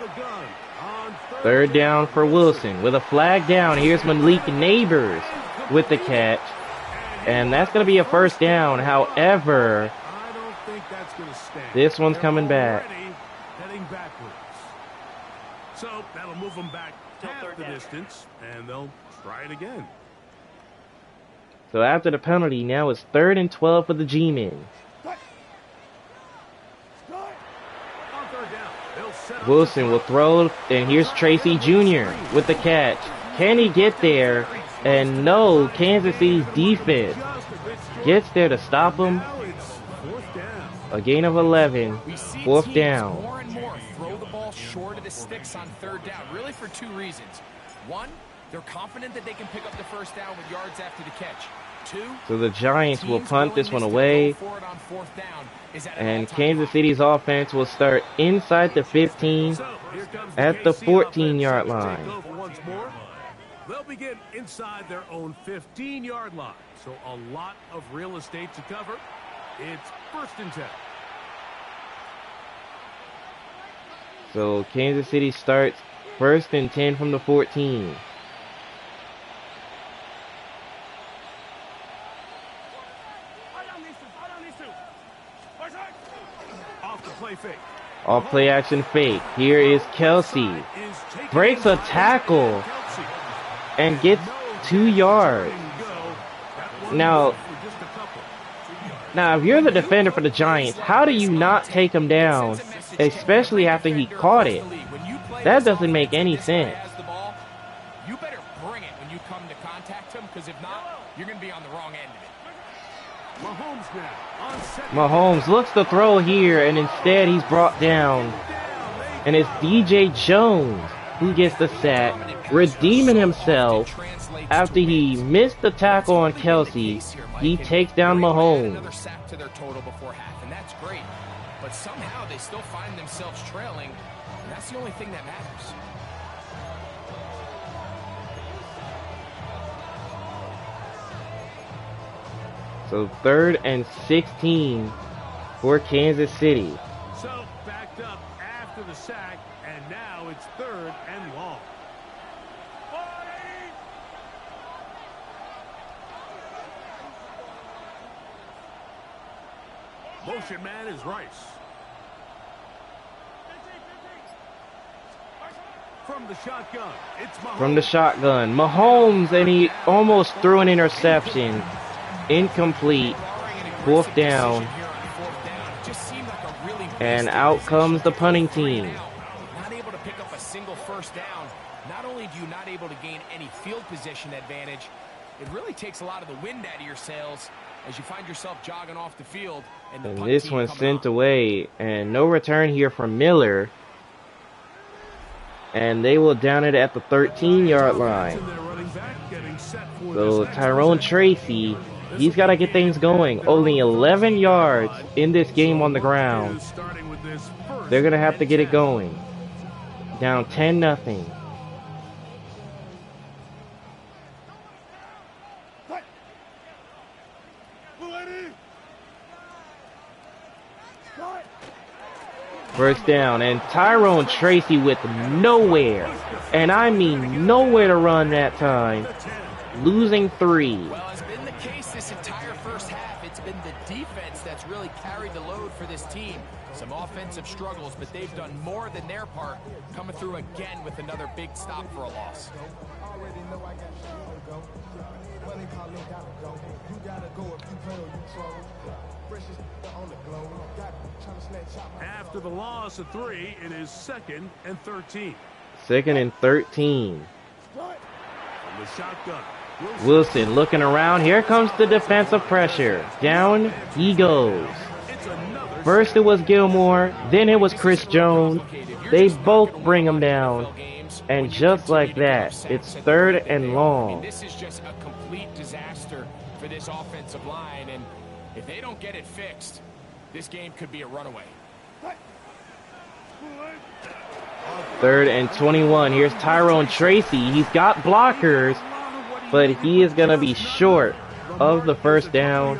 the gun on
3rd down for Wilson with a flag down. Here's Malik Neighbors with the catch. And that's going to be a 1st down. However,
I don't think that's going to stand.
this one's coming back.
Heading backwards. So that'll move them back half the distance, and they'll try it again.
So after the penalty, now it's 3rd and 12 for the G-men.
On 3rd down, they'll set
Wilson will throw, and here's Tracy Jr. with the catch. Can he get there? And no, Kansas City's defense gets there to stop him.
Now it's fourth down.
A gain of 11,
We see
fourth
teams
down.
more and more throw the ball short of the sticks on third down, really for two reasons. One, they're confident that they can pick up the first down with yards after the catch. Two,
So the Giants will
teams'
punt this one
willingness to
away,
go for it on fourth down is at an
and
all-time
Kansas
high.
City's offense will start inside the 15
So here comes
at the
KC
14-yard
offense to
line.
take over once more. They'll begin inside their own 15-yard line. So a lot of real estate to cover. It's first and 10.
So Kansas City starts first and 10 from the 14.
Off the play fake.
Off play action fake. Here is Kelsey.
Is taken
Breaks a
inside.
tackle
Kelsey.
and gets 2 yards. Now, if you're the defender for the Giants, how do you not take him down, especially after he caught it? That doesn't make any sense.
You better bring it when you come to contact him, because if not, you're going to be on the wrong end of it.
Mahomes now on second.
Mahomes looks to throw here, and instead he's brought down. And it's DJ Jones who gets the sack, redeeming himself after he missed the tackle on Kelsey. He takes down Mahomes.
Another sack to their total before half, and that's great. But somehow they still find themselves trailing, and that's the only thing that matters.
So 3rd and 16 for Kansas City.
So backed up after the sack, and now it's 3rd and long. Motion man is Rice. From the shotgun, it's Mahomes.
From the shotgun, Mahomes, and he almost threw an interception. Incomplete. Fourth down. And out comes the punting team.
Not able to pick up a single first down. Not only do you not able to gain any field position advantage, it really takes a lot of the wind out of your sails as you find yourself jogging off the field. And the
And
punt
this
team
one's
coming
sent
on.
away, and no return here from Miller. And they will down it at the 13-yard line. So Tyrone Tracy, he's got to get things going. Only 11 yards in this game on the ground. They're going to have to get it going. Down 10-0. First down, and Tyrone Tracy with nowhere, and I mean nowhere to run that time, losing 3.
Well, it's been the case this entire first half. It's been the defense that's really carried the load for this team. Some offensive struggles, but they've done more than their part, coming through again with another big stop for a loss.
After the loss of 3, it is 2nd and 13.
2nd and 13.
From the shotgun,
Wilson looking around. Here comes the defensive pressure. Down he goes.
it's another.
First it was Gilmore, then it was Chris Jones. They both bring him down. And just like that, it's 3rd and long.
This is just a complete disaster for this offensive line, and if they don't get it fixed, this game could be a runaway.
3rd and 21. Here's Tyrone Tracy. He's got blockers, but he is going to be short of the first down.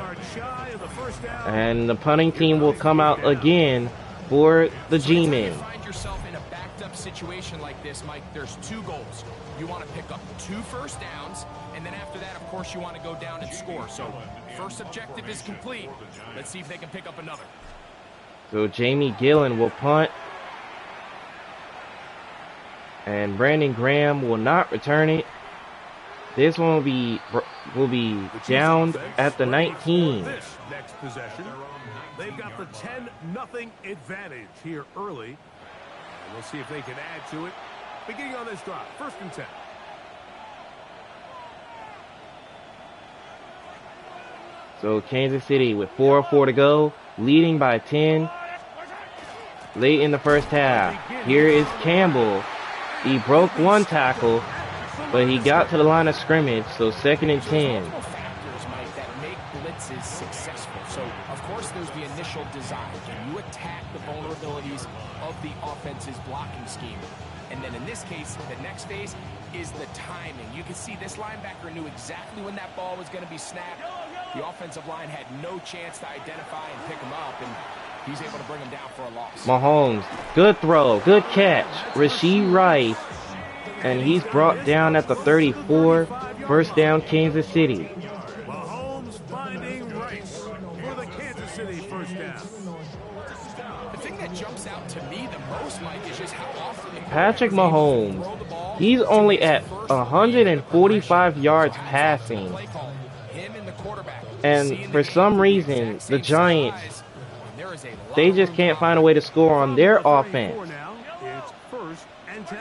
And the punting team will come out again for the G-Men.
Find yourself in a backed up situation like this, Mike. There's 2 goals. You want to pick up 2 first downs, and then after that, of course, you want to go down and score. So first objective is complete. Let's see if they can pick up another.
So Jamie Gillen will punt. And Brandon Graham will not return it. This one will be down at the 19.
This next possession, they've got the 10-0 advantage here early. We'll see if they can add to it. Beginning on this drive, 1st and 10.
So Kansas City with 4:04 to go, leading by 10 late in the first half. Here is Campbell. He broke one tackle, but he got to the line of scrimmage, so 2nd and 10.
Multiple factors, Mike, that make blitzes successful. So, of course, there's the initial design. Can you attack the vulnerabilities of the offense's blocking scheme? And then in this case, the next phase is the timing. You can see this linebacker knew exactly when that ball was going to be snapped. The offensive line had no chance to identify and pick him up, and he's able to bring him down for a loss.
Mahomes, good throw, good catch. Rashee Rice, and he's brought down at the 34. 1st down, Kansas City.
Mahomes finding Rice for the Kansas City 1st down.
The thing that jumps out to me the most, Mike, is just how often the
Patrick Mahomes, he's only at 145 yards passing. And for some reason, the Giants, they just can't find a way to score on their offense.
It's 1st and 10.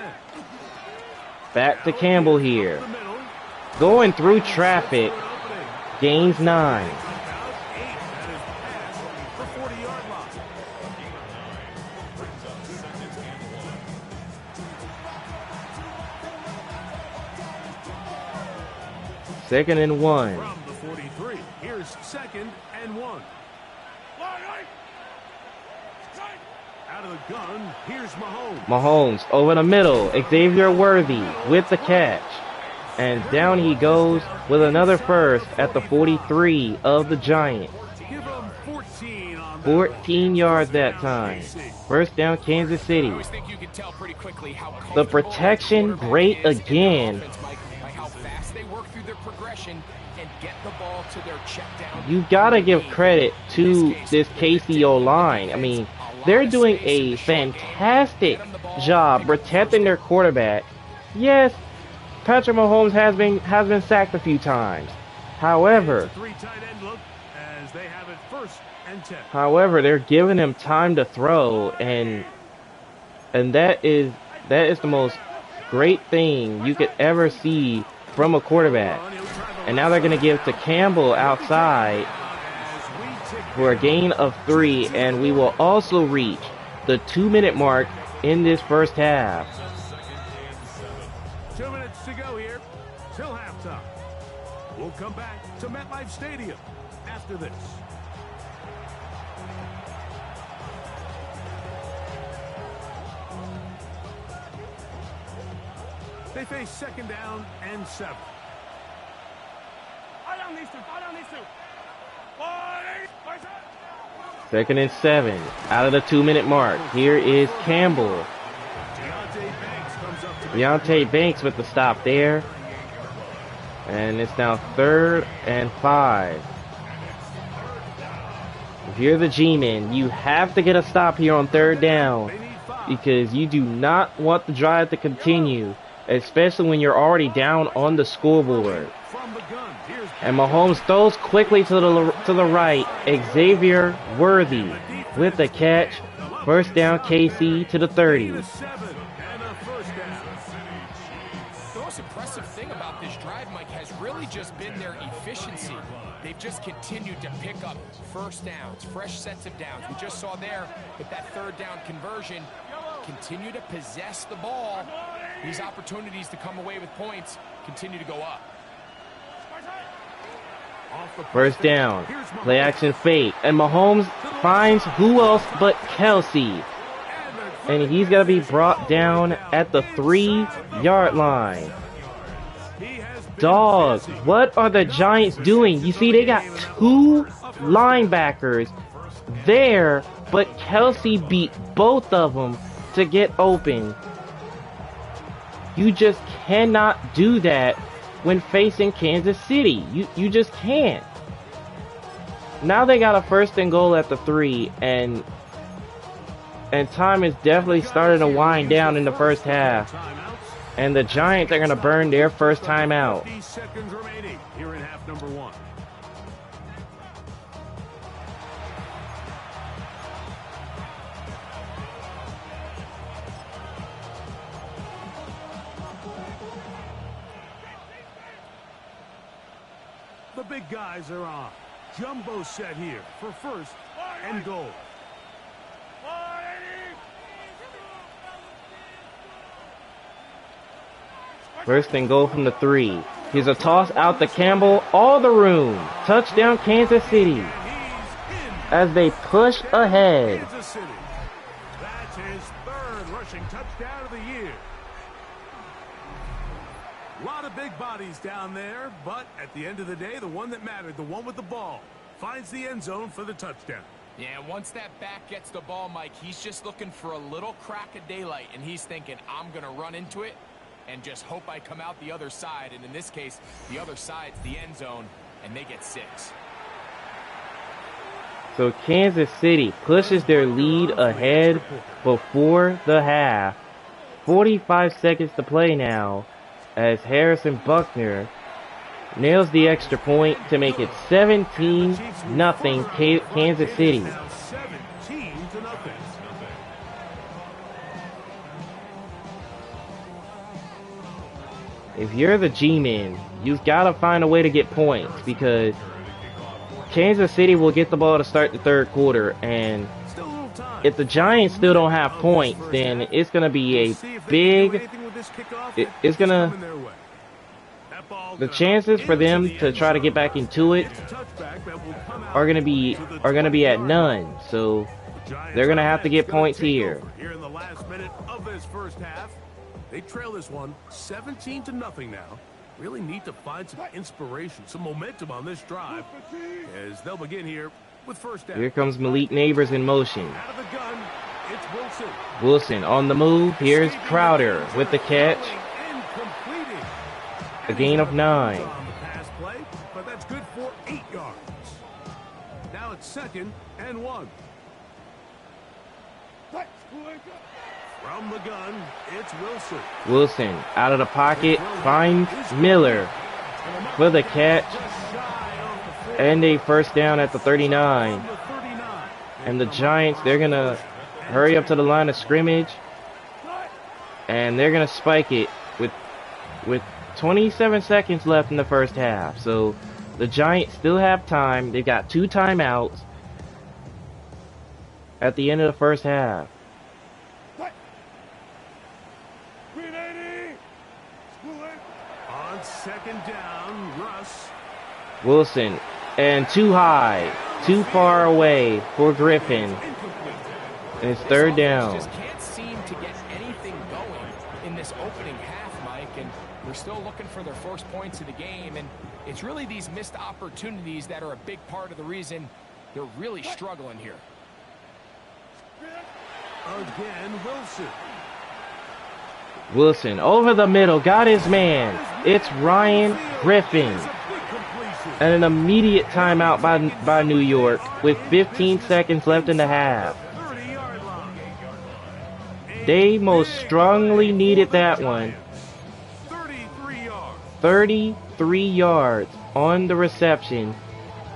Back to Campbell here. Going through traffic, gains 9.
For 40-yard line.
Second and 1.
From the 43, here's 2nd and 1. Out of the gun, here's Mahomes.
Mahomes over the middle. Xavier Worthy with the catch. And down he goes with another first at the 43 of the Giants.
Give him 14 on that
14 yards that time. 1st down, Kansas City.
I always think you can tell pretty quickly how
The
comfortable
protection,
the quarterback
great
is in their
again.
offense, Mike, by how fast they work through their progression and get the ball to their check down.
You gotta give credit to this KCO line. I mean, they're doing a fantastic job protecting their quarterback. Yes, Patrick Mahomes has been sacked a few times. However,
3 tight end look as they have it 1st and 10.
they're giving him time to throw, and that is the most great thing you could ever see from a quarterback. And now they're gonna give to Campbell outside for a gain of 3, and we will also reach the 2-minute mark in this first half.
2 minutes to go here till halftime. We'll come back to MetLife Stadium after this. They face 2nd down and 7.
Second and 7 out of the 2-minute mark. Here is Campbell. Deontay Banks with the stop there. And it's now 3rd and 5. If you're the G-men, you have to get a stop here on 3rd down, because you do not want the drive to continue, especially when you're already down on the scoreboard. And Mahomes throws quickly to the right. Xavier Worthy with the catch. 1st down, KC to the 30.
The most impressive thing about this drive, Mike, has really just been their efficiency. They've just continued to pick up 1st downs, fresh sets of downs. We just saw there with that 3rd down conversion, continue to possess the ball. These opportunities to come away with points continue to go up.
1st down, play action fake, and Mahomes finds who else but Kelsey. And he's going to be brought down at the 3-yard line. Dog, what are the Giants doing? You see, they got 2 linebackers there, but Kelsey beat both of them to get open. You just cannot do that when facing Kansas City. You just can't. Now they got a 1st and goal at the 3, and time is definitely starting to wind down in the first half. And the Giants are going to burn their first timeout.
50 seconds remaining here in half number 1. The big guys are on. Jumbo set here for first and goal.
First and goal from the 3. Here's a toss out to Campbell. All the room. Touchdown Kansas City. As they push ahead.
Kansas City. That's his third rushing touchdown of the year. A lot of big bodies down there, but at the end of the day, the one that mattered, the one with the ball, finds the end zone for the touchdown.
Yeah, once that back gets the ball, Mike, he's just looking for a little crack of daylight, and he's thinking, I'm going to run into it and just hope I come out the other side. And in this case, the other side's the end zone, and they get 6.
So Kansas City pushes their lead ahead before the half. 45 seconds to play now as Harrison Buckner nails the extra point to make it 17-0 Kansas City.
Now 17-0.
If you're the G-Men, you've got to find a way to get points because Kansas City will get the ball to start the third quarter, and if the Giants still don't have points, then it's going to be a big, it's going to, the chances for them to try to get back into it are going to be at none. So they're going to have to get points here.
Here in the last minute of this first half, they trail this one 17-0 now. Really need to find some inspiration, some momentum on this drive as they'll begin here with first down.
Here comes Malik Neighbors in motion.
Out of the gun, it's Wilson.
Wilson on the move. Here's Crowder with the catch. A gain of 9.
On the pass play, but that's good for 8 yards. Now it's 2nd and 1. From the gun, it's Wilson.
Wilson out of the pocket finds Miller for the catch and a first down at the 39. And the Giants, they're going to hurry up to the line of scrimmage and they're going to spike it with 27 seconds left in the first half. So the Giants still have time. They've got 2 timeouts at the end of the first half.
On 2nd down, Russ.
Wilson, and too high, too far away for Griffin. And it's 3rd down.
Just can't seem to get anything going in this opening half, Mike, and we're still looking for their first points of the game, and it's really these missed opportunities that are a big part of the reason they're really struggling here.
Again, Wilson.
Wilson over the middle, got his man. It's Ryan Griffin. And an immediate timeout by New York with 15 seconds left in the half. They most strongly needed that one. 33 yards on the reception.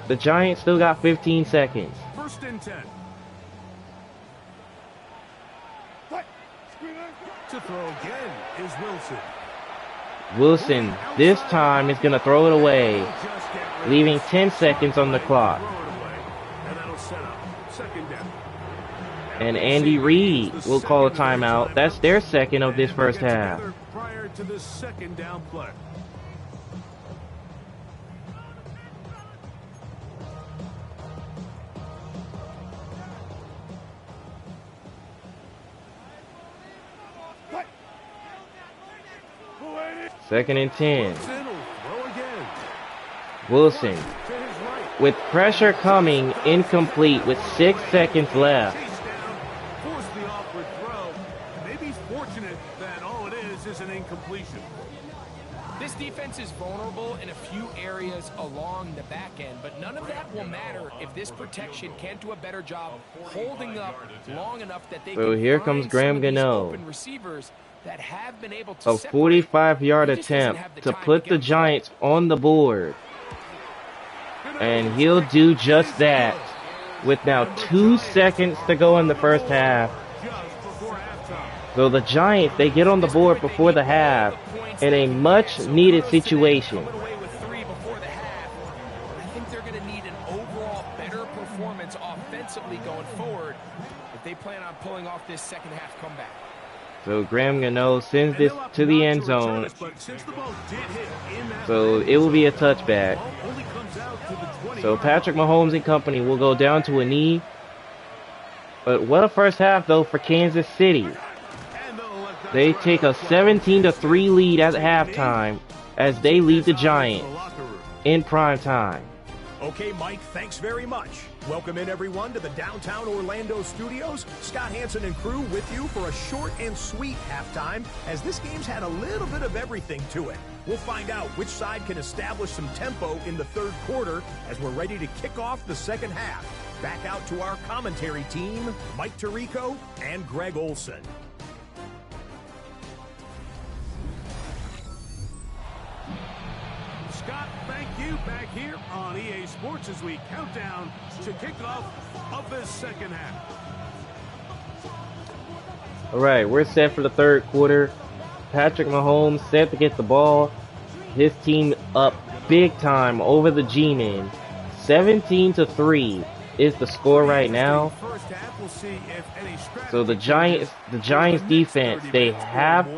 The Giants still got 15 seconds.
1st and 10. To throw again is Wilson.
Wilson this time is going to throw it away, leaving 10 seconds on the clock.
And that'll set up 2nd down.
And Andy Reid will call a timeout. That's their second of this first half.
Prior to the 2nd down play.
Second and 10. Wilson with pressure coming, incomplete with 6 seconds left.
Force the awkward throw. Maybe he's fortunate that all it is an incompletion.
This defense is vulnerable in a few areas along the back end, but none of that will matter if this protection can't do a better job holding up long enough that they
So
can
here
find
comes
some
Graham
of these
Gano.
open receivers that have been able to
A
separate.
45-yard
He just doesn't
attempt
have the
to
time
put
get
the
them
Giants on the board. And he'll do just that with now 2 seconds to go in the first half. So the Giants, they get on the board before the half in a much-needed situation.
plan on pulling off this second half comeback?
So Graham Gano sends this to the end zone. So it will be a touchback. So Patrick Mahomes and company will go down to a knee. But what a first half though for Kansas City. They take a 17-3 lead at halftime as they lead the Giants in prime time.
Okay, Mike, thanks very much. Welcome in, everyone, to the downtown Orlando studios. Scott Hansen and crew with you for a short and sweet halftime, as this game's had a little bit of everything to it. We'll find out which side can establish some tempo in the third quarter as we're ready to kick off the second half. Back out to our commentary team, Mike Tirico and Greg Olson.
Scott, thank you. Back here on EA Sports as we count down to kickoff of this second half.
All right, we're set for the third quarter. Patrick Mahomes set to get the ball. His team up big time over the G-Men. 17-3 is the score right now. So the Giants defense, they have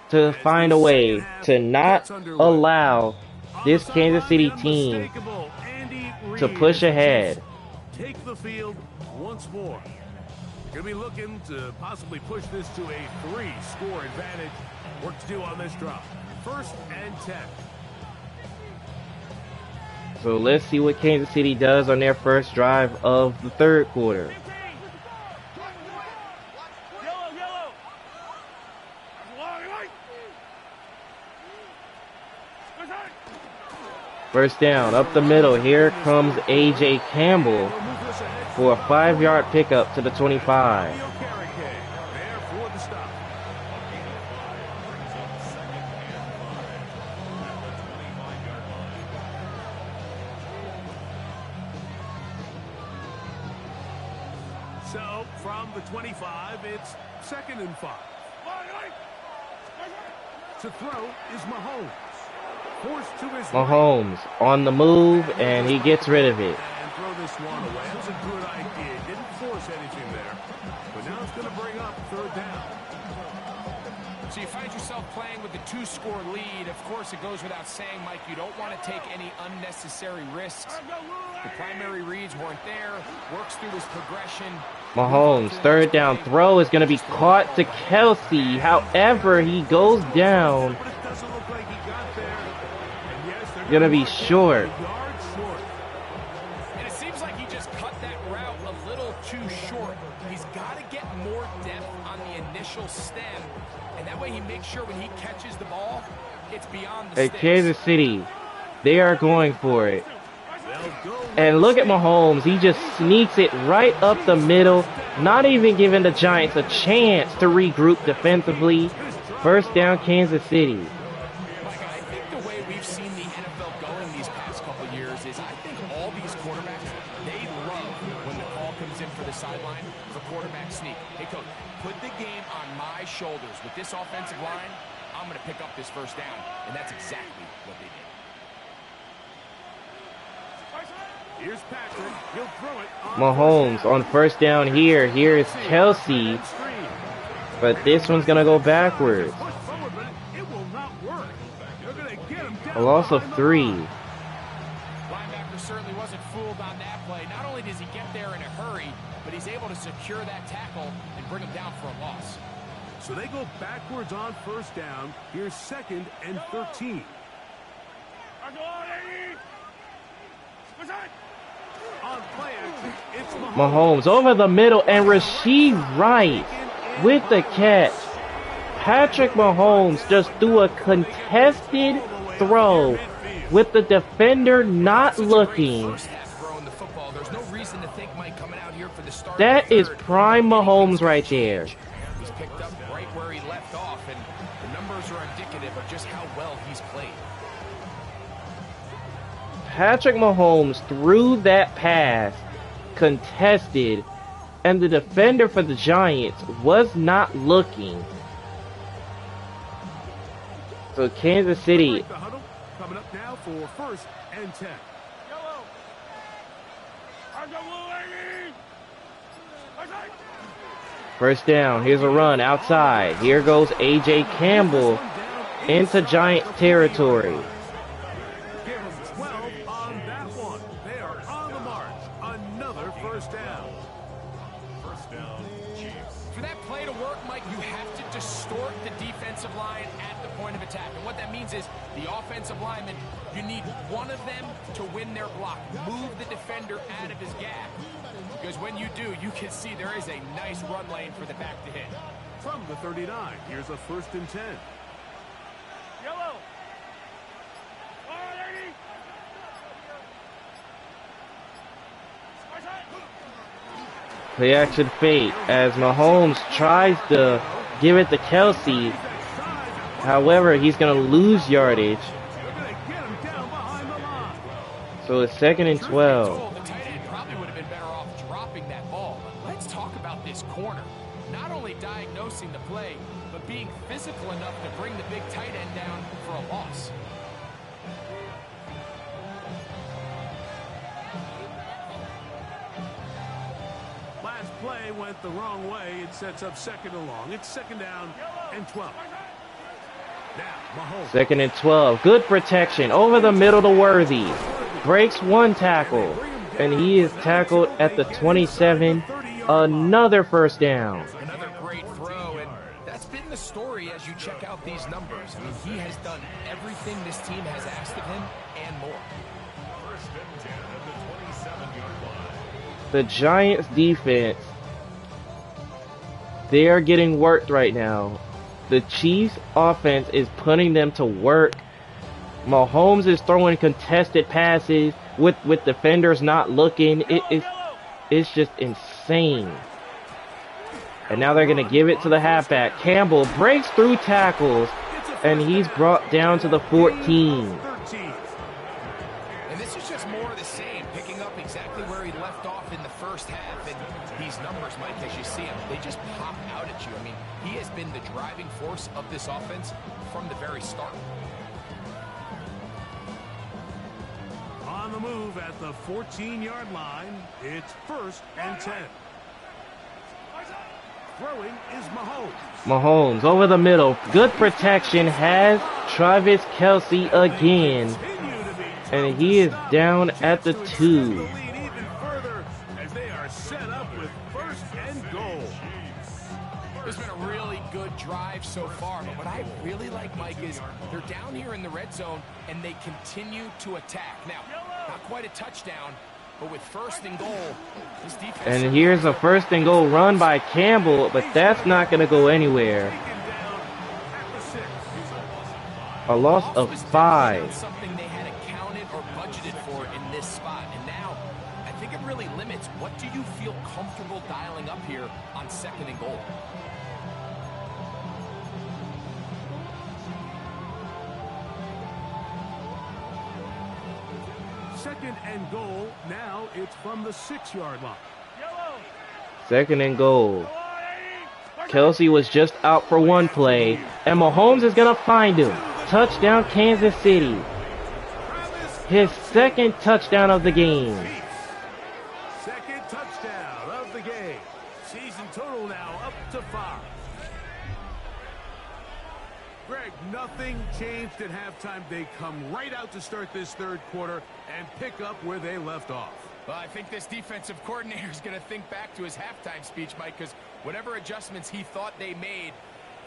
to find a way to not allow this Kansas City team to push ahead.
Take the field once more. Going to be looking to possibly push this to a 3-score advantage. Work to do on this drop. 1st and 10.
So let's see what Kansas City does on their first drive of the third quarter. First down, up the middle. Here comes A.J. Campbell for a 5-yard pickup to the 25.
So, from the 25, it's 2nd and 5. To throw is Mahomes.
Mahomes on the move, and he gets rid of it.
And throw this one away. That was a good idea. Didn't force anything there. But now it's going to bring up 3rd down.
So you find yourself playing with a 2-score lead. Of course, it goes without saying, Mike, you don't want to take any unnecessary risks. The primary reads weren't there. Works through his progression.
Mahomes, 3rd down throw is going to be caught to Kelsey. However, he goes down. Going to be short.
And it seems like he just cut that route a little too short. He's got to get more depth on the initial stem, and that way he makes sure when he catches the ball, it's beyond the sticks.
At Kansas City, they are going for it. And look at Mahomes. He just sneaks it right up the middle, not even giving the Giants a chance to regroup defensively. First down, Kansas City.
Sideline for quarterback sneak. Hey, coach, put the game on my shoulders. With this offensive line, I'm going to pick up this first down, and that's exactly what they did.
Here's Patrick. He'll throw it.
Mahomes on first down here. Here is Kelsey, but this one's going to go backwards. A loss of 3.
Linebacker certainly wasn't fooled on that play. Not only does he get there in a hurry, but he's able to secure that tackle and bring him down for a loss.
So they go backwards on 1st down. Here's 2nd and 13. On play action, it's
Mahomes over the middle, and Rashid Rice with the catch. Patrick Mahomes just threw a contested throw with the defender not looking. That is prime Mahomes right there.
He's picked up right where he left off, and the numbers are indicative of just how well he's played.
Patrick Mahomes threw that pass, contested, and the defender for the Giants was not looking. So Kansas City.
Coming up now for 1st and 10.
First down. Here's a run outside. Here goes A.J. Campbell into Giants territory.
Give them 12 on that one. They are on the march. Another first down. First down, Chiefs.
For that play to work, Mike, you have to distort the defensive line at the point of attack. And what that means is the offensive lineman, you need one of them to win their block. Move the defender out of his gap. Because when you do, you can see there is a nice run lane for the back to hit.
From the 39, here's a 1st and 10.
Yellow.
Play action fake as Mahomes tries to give it to Kelsey. However, he's going to lose yardage.
They're going to get him down behind the line.
So it's 2nd and 12.
The tight end probably would have been better off dropping that ball. But let's talk about this corner. Not only diagnosing the play, but being physical enough to bring the big tight end down for a loss.
Last play went the wrong way. It sets up 2nd and long. It's 2nd down and 12. Now, Mahomes.
2nd and 12. Good protection over the middle to Worthy. Breaks one tackle. And he is tackled at the 27. Another first down.
Another great throw, and that's been the story as you check out these numbers. I mean, he has done everything this team has asked of him and more.
First and 10 at the 27-yard line.
The Giants defense, they are getting worked right now. The Chiefs offense is putting them to work. Mahomes is throwing contested passes with defenders not looking. It's just insane. And now they're going to give it to the halfback. Campbell breaks through tackles, and he's brought down to the 14.
And this is just more of the same, picking up exactly where he left off in the first half. And these numbers, Mike, as you see them, they just pop out at you. I mean, he has been the driving force of this offense from the very start.
On the move at the 14-yard line, it's 1st and 10. Throwing is Mahomes.
Mahomes over the middle. Good protection. Has Travis Kelsey again. And he is down at the 2.
Even further as they are set up with 1st and goal.
It's been a really good drive so far, but what I really like, Mike, is they're down here in the red zone and they continue to attack. Now, not quite a touchdown, but with 1st and goal, this defense...
And here's a 1st and goal run by Campbell, but that's not going to go anywhere. A loss of 5.
Something they had accounted or budgeted for in this spot, and now I think it really limits what do you feel comfortable dialing up here on 2nd and goal.
Second and goal. Now it's from the 6-yard line.
2nd and goal. Kelsey was just out for one play, and Mahomes is going to find him. Touchdown, Kansas City. His 2nd touchdown of the game.
2nd touchdown of the game. Season total now up to 5. Greg, nothing changed at halftime. They come right out to start this 3rd quarter and pick up where they left off.
Well, I think this defensive coordinator is going to think back to his halftime speech, Mike, because whatever adjustments he thought they made,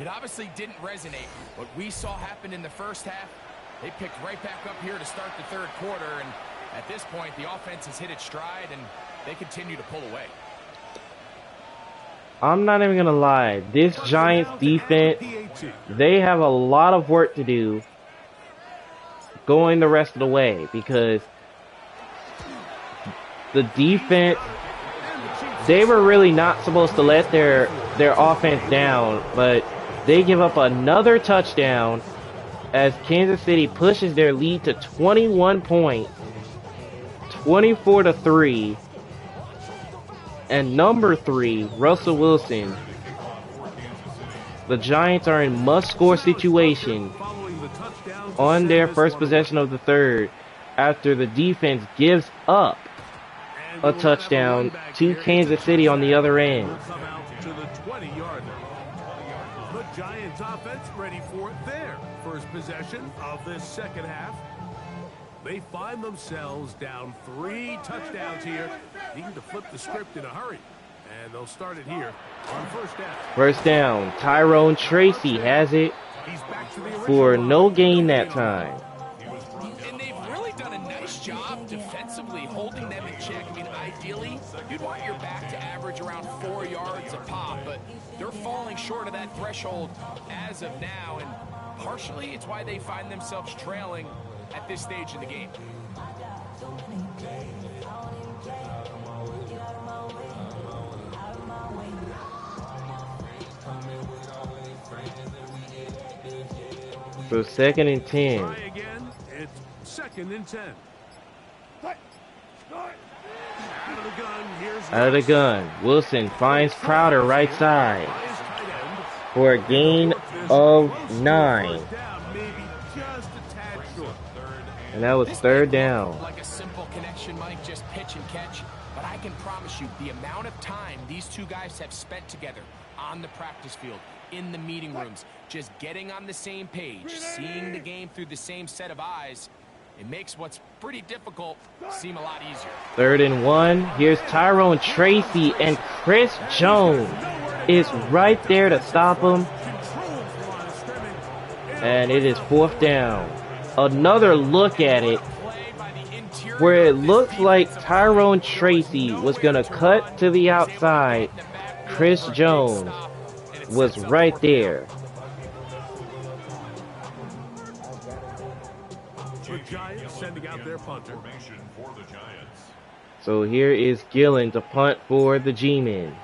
it obviously didn't resonate. What we saw happen in the first half, they picked right back up here to start the 3rd quarter, and at this point, the offense has hit its stride, and they continue to pull away.
I'm not even going to lie. This Giants defense, they have a lot of work to do going the rest of the way, because the defense, they were really not supposed to let their offense down, but they give up another touchdown as Kansas City pushes their lead to 21 points, 24-3. And number 3, Russell Wilson. The Giants are in must-score situation on their first possession of the 3rd after the defense gives up a touchdown to Kansas City on the other end.
To the 20 Giants offense ready for their first possession of this second half. They find themselves down 3 touchdowns here, needing to flip the script in a hurry. And they'll start it here on first down.
First down. Tyrone Tracy has it
He's back to the
for
original
no
line.
gain that time.
And they've really done a nice job defensively holding them in check. I mean, ideally, you'd want your back to average around 4 yards a pop, but they're falling short of that threshold as of now, and partially it's why they find themselves trailing at this stage in the game.
So 2nd and 10.
Try again. It's 2nd and 10. Out of the gun. Here's
Out of the gun. Wilson finds Crowder right side
Lions tight end.
for a gain of 9.
First down, maybe just a tad short.
And that was 3rd down.
Like a simple connection, Mike, just pitch and catch. But I can promise you, the amount of time these two guys have spent together on the practice field, in the meeting rooms, just getting on the same page, seeing the game through the same set of eyes, it makes what's pretty difficult seem a lot easier.
3rd and 1. Here's Tyrone Tracy, and Chris Jones is right there to stop him. And it is 4th down. Another look at it where it looks like Tyrone Tracy was going to cut to the outside. Chris Jones was right there.
The Giants sending out their punter.
So here is Gillen to punt for the G-Men.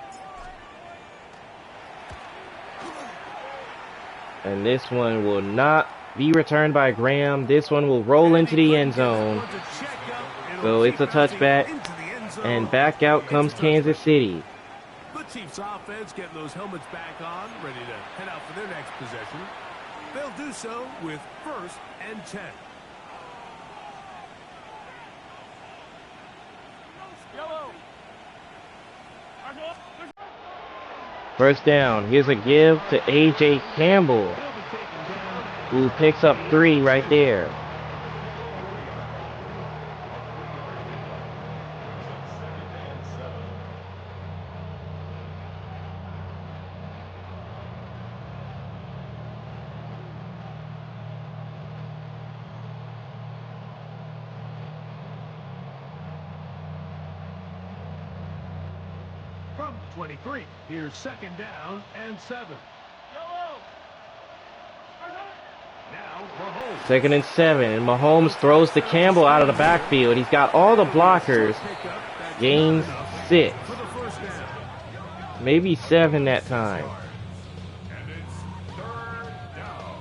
And this one will not be returned by Graham. This one will roll into the end zone. So it's a touchback. And back out comes Kansas City.
The Chiefs offense getting those helmets back on, ready to head out for their next possession. They'll do so with 1st and 10.
First down. Here's a give to A.J. Campbell, who picks up 3 right there.
From 23, here's 2nd down and 7. Now Mahomes.
2nd and 7. And Mahomes throws to Campbell out of the backfield. He's got all the blockers. Gains 6.
For the first down.
Maybe 7 that time.
And it's 3rd down.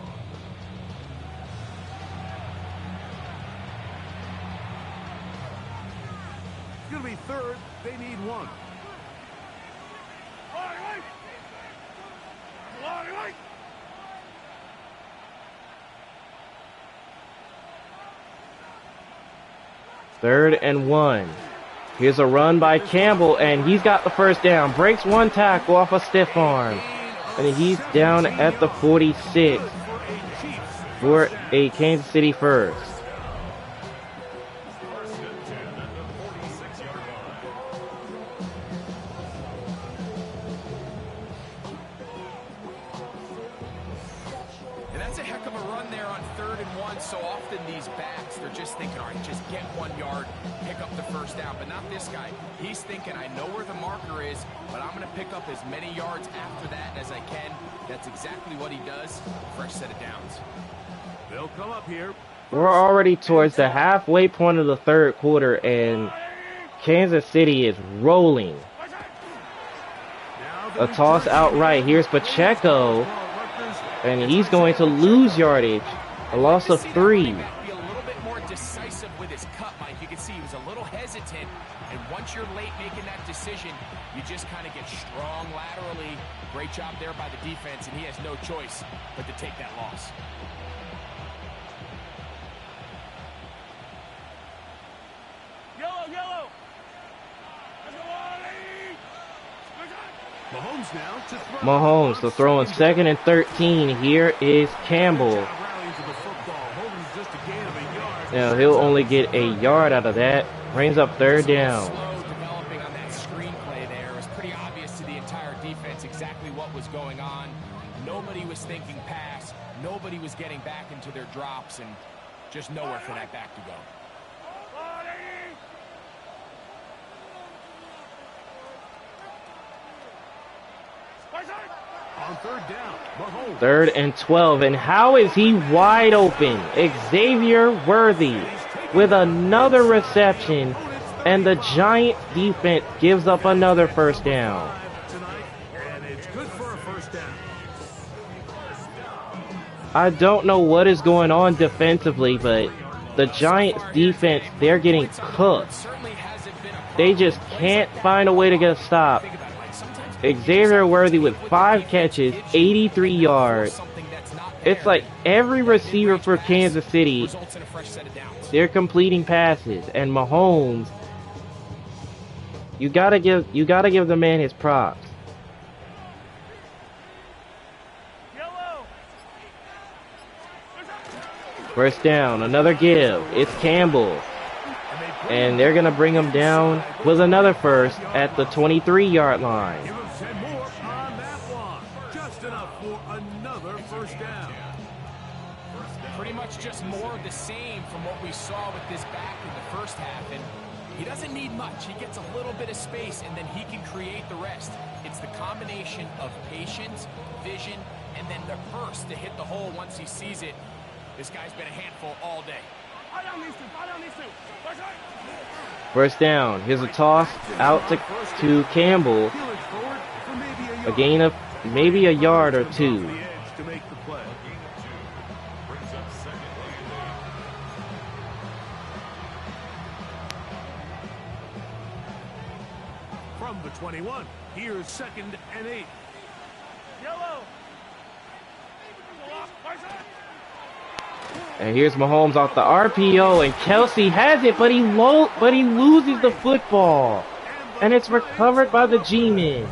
It's going to be 3rd. They need 1.
Third and 1. Here's a run by Campbell, and he's got the first down. Breaks 1 tackle off a stiff arm. And he's down at the 46 for a Kansas City first.
And that's a heck of a run there on 3rd and 1. So often these backs, they're just thinking, all right, just get 1 yard, pick up the first down. But not this guy. He's thinking, I know where the marker is, but I'm going to pick up as many yards after that as I can. That's exactly what he does. Fresh set of downs.
They'll come up here.
We're already towards the halfway point of the 3rd quarter, and Kansas City is rolling. A toss outright. Here's Pacheco, and he's going to lose yardage. A loss of 3.
Be a little bit more decisive with his cut, Mike. You can see he was a little hesitant, and once you're late making that decision, you just kind of get strong laterally. Great job there by the defense, and he has no choice but to take that loss.
Mahomes now to throw.
Mahomes, so throwing 2nd and 13. Here is Campbell.
Rallying to the football, holding just a gain of a yard.
Now he'll only get a yard out of that. Brings up 3rd down.
Slow developing on that screenplay there. It was pretty obvious to the entire defense exactly what was going on. Nobody was thinking pass. Nobody was getting back into their drops, and just nowhere for that back to go.
On 3rd down, Mahomes.
3rd and 12. And how is he wide open? Xavier Worthy with another reception. And the Giants defense gives up another 1st down.
Tonight, and it's good for a 1st down.
I don't know what is going on defensively, but the Giants defense, they're getting cooked.
Certainly hasn't been a
They just can't find a way to get a stop.
think about it, like sometimes
Xavier Worthy with 5 catches, 83 yards.
something that's not there
It's like every receiver for Kansas City,
results in a fresh set of downs.
they're completing passes. And Mahomes, you gotta give the man his props. First down, another give. It's Campbell. And they're going to bring him down with another 1st at the 23-yard line.
Give him 10 more on that one. Just enough for another 1st down.
Pretty much just more of the same from what we saw with this back in the 1st half. And he doesn't need much. He gets a little bit of space, and then he can create the rest. It's the combination of patience, vision, and then the burst to hit the hole once he sees it. This guy's been a handful all day.
First down. Here's a toss out to Campbell.
Peel it forward for maybe a
A
yard.
gain of maybe a yard or
On
2.
the edge to make the play. From the 21, here's 2nd and 8.
And here's Mahomes off the RPO, and Kelsey has it, but he loses the football. And it's recovered by the G-Men.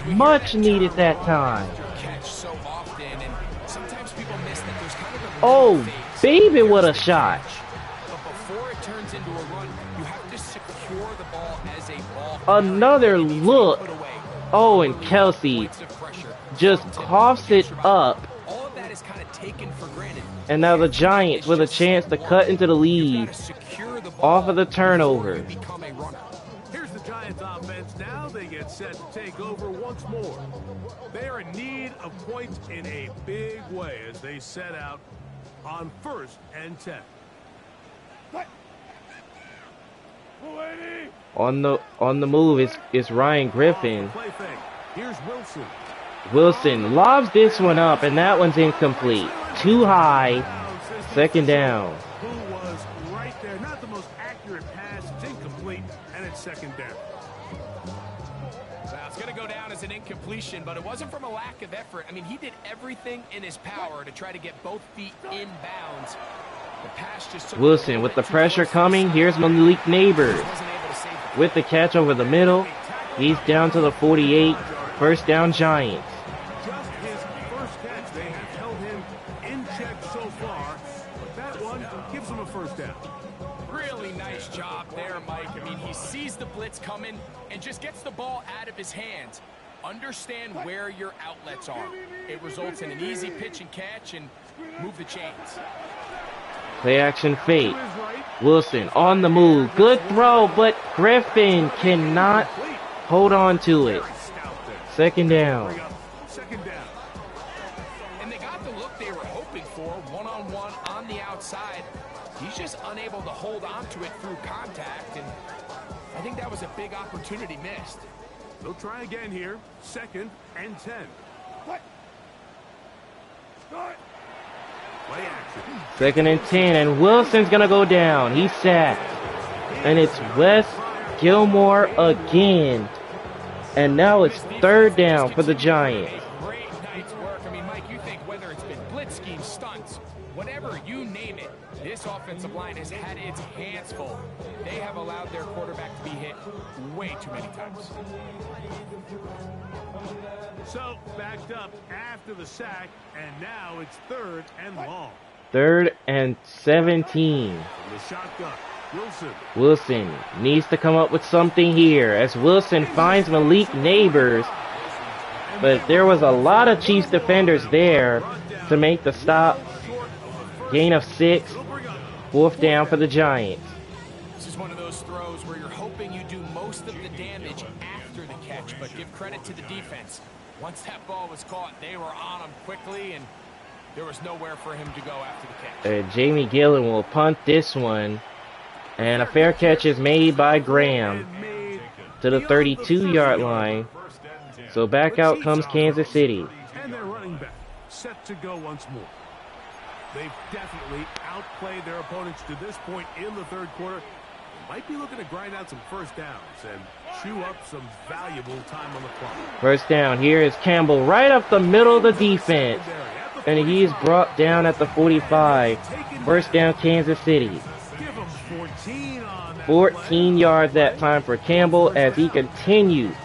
Much needed that time.
Catch so often, and sometimes people miss that there's kind of a
Oh,
phase.
baby, what a shot.
But before it turns into a run, you have to secure the ball as a ball.
Another look.
Put away.
Oh, and Kelsey
Points of pressure.
just coughs it up.
All of that is kind of taken for granted.
And now the Giants with a chance to cut into the lead
Gotta secure the ball
off of the turnover.
before you become a runner.
Here's the Giants offense now. They get set to take over once more. They are in need of points in a big way as they set out on 1st and 10.
On the move is Ryan Griffin.
Play fake. Here's Wilson.
Wilson lobs this one up, and that one's incomplete. Too high. 2nd down.
Who was right there. Not the most accurate pass. It's incomplete, and it's 2nd down.
Well, it's going to go down as an incompletion, but it wasn't from a lack of effort. I mean, he did everything in his power to try to get both feet in bounds. The pass just took
Wilson with the pressure coming. Here's Malik Neighbors
wasn't able to save the
with the catch over the middle. He's down to the 48. First down, Giants.
Just his 1st catch. They have held him in check so far, but that one gives him a 1st down.
Really nice job there, Mike. I mean, he sees the blitz coming and just gets the ball out of his hands. Understand where your outlets are. It results in an easy pitch and catch and move the chains.
Play action fake.
To his right.
Wilson on the move. Good throw, but Griffin cannot hold on to it.
Stout there.
2nd down.
Bring up 2nd down.
And they got the look they were hoping for, one-on-one on the outside. He's just unable to hold on to it through contact, and I think that was a big opportunity missed.
They'll try again here. 2nd and 10. Play action.
2nd and 10, and Wilson's going to go down. He's sacked. And it's Wes Gilmore again. And now it's 3rd down for the Giants.
Great night's work. I mean, Mike, you think whether it's been blitz scheme, stunts, whatever you name it, this offensive line has had its hands full. They have allowed their quarterback to be hit way too many times.
So, backed up after the sack, and now it's 3rd and long.
3rd and 17.
From the shotgun, Wilson.
Wilson needs to come up with something here as Wilson finds Malik Neighbors. But there was a lot of Chiefs defenders there to make the stop. Gain of 6. 4th down for the Giants.
This is one of those throws where you're hoping you do most of the damage after the catch, but give credit to the defense. Once that ball was caught, they were on him quickly, and there was nowhere for him to go after the catch.
Jamie Gillen will punt this one. And a fair catch is made by Graham to the 32-yard line. So back out comes Kansas City.
And their running back set to go once more. They've definitely outplayed their opponents to this point in the 3rd quarter. Might be looking to grind out some first downs and chew up some valuable time on the clock.
First down. Here is Campbell right up the middle of the defense. And he's brought down at the 45. First down, Kansas City.
Give him 14 on that
14 yards that time for Campbell as he continues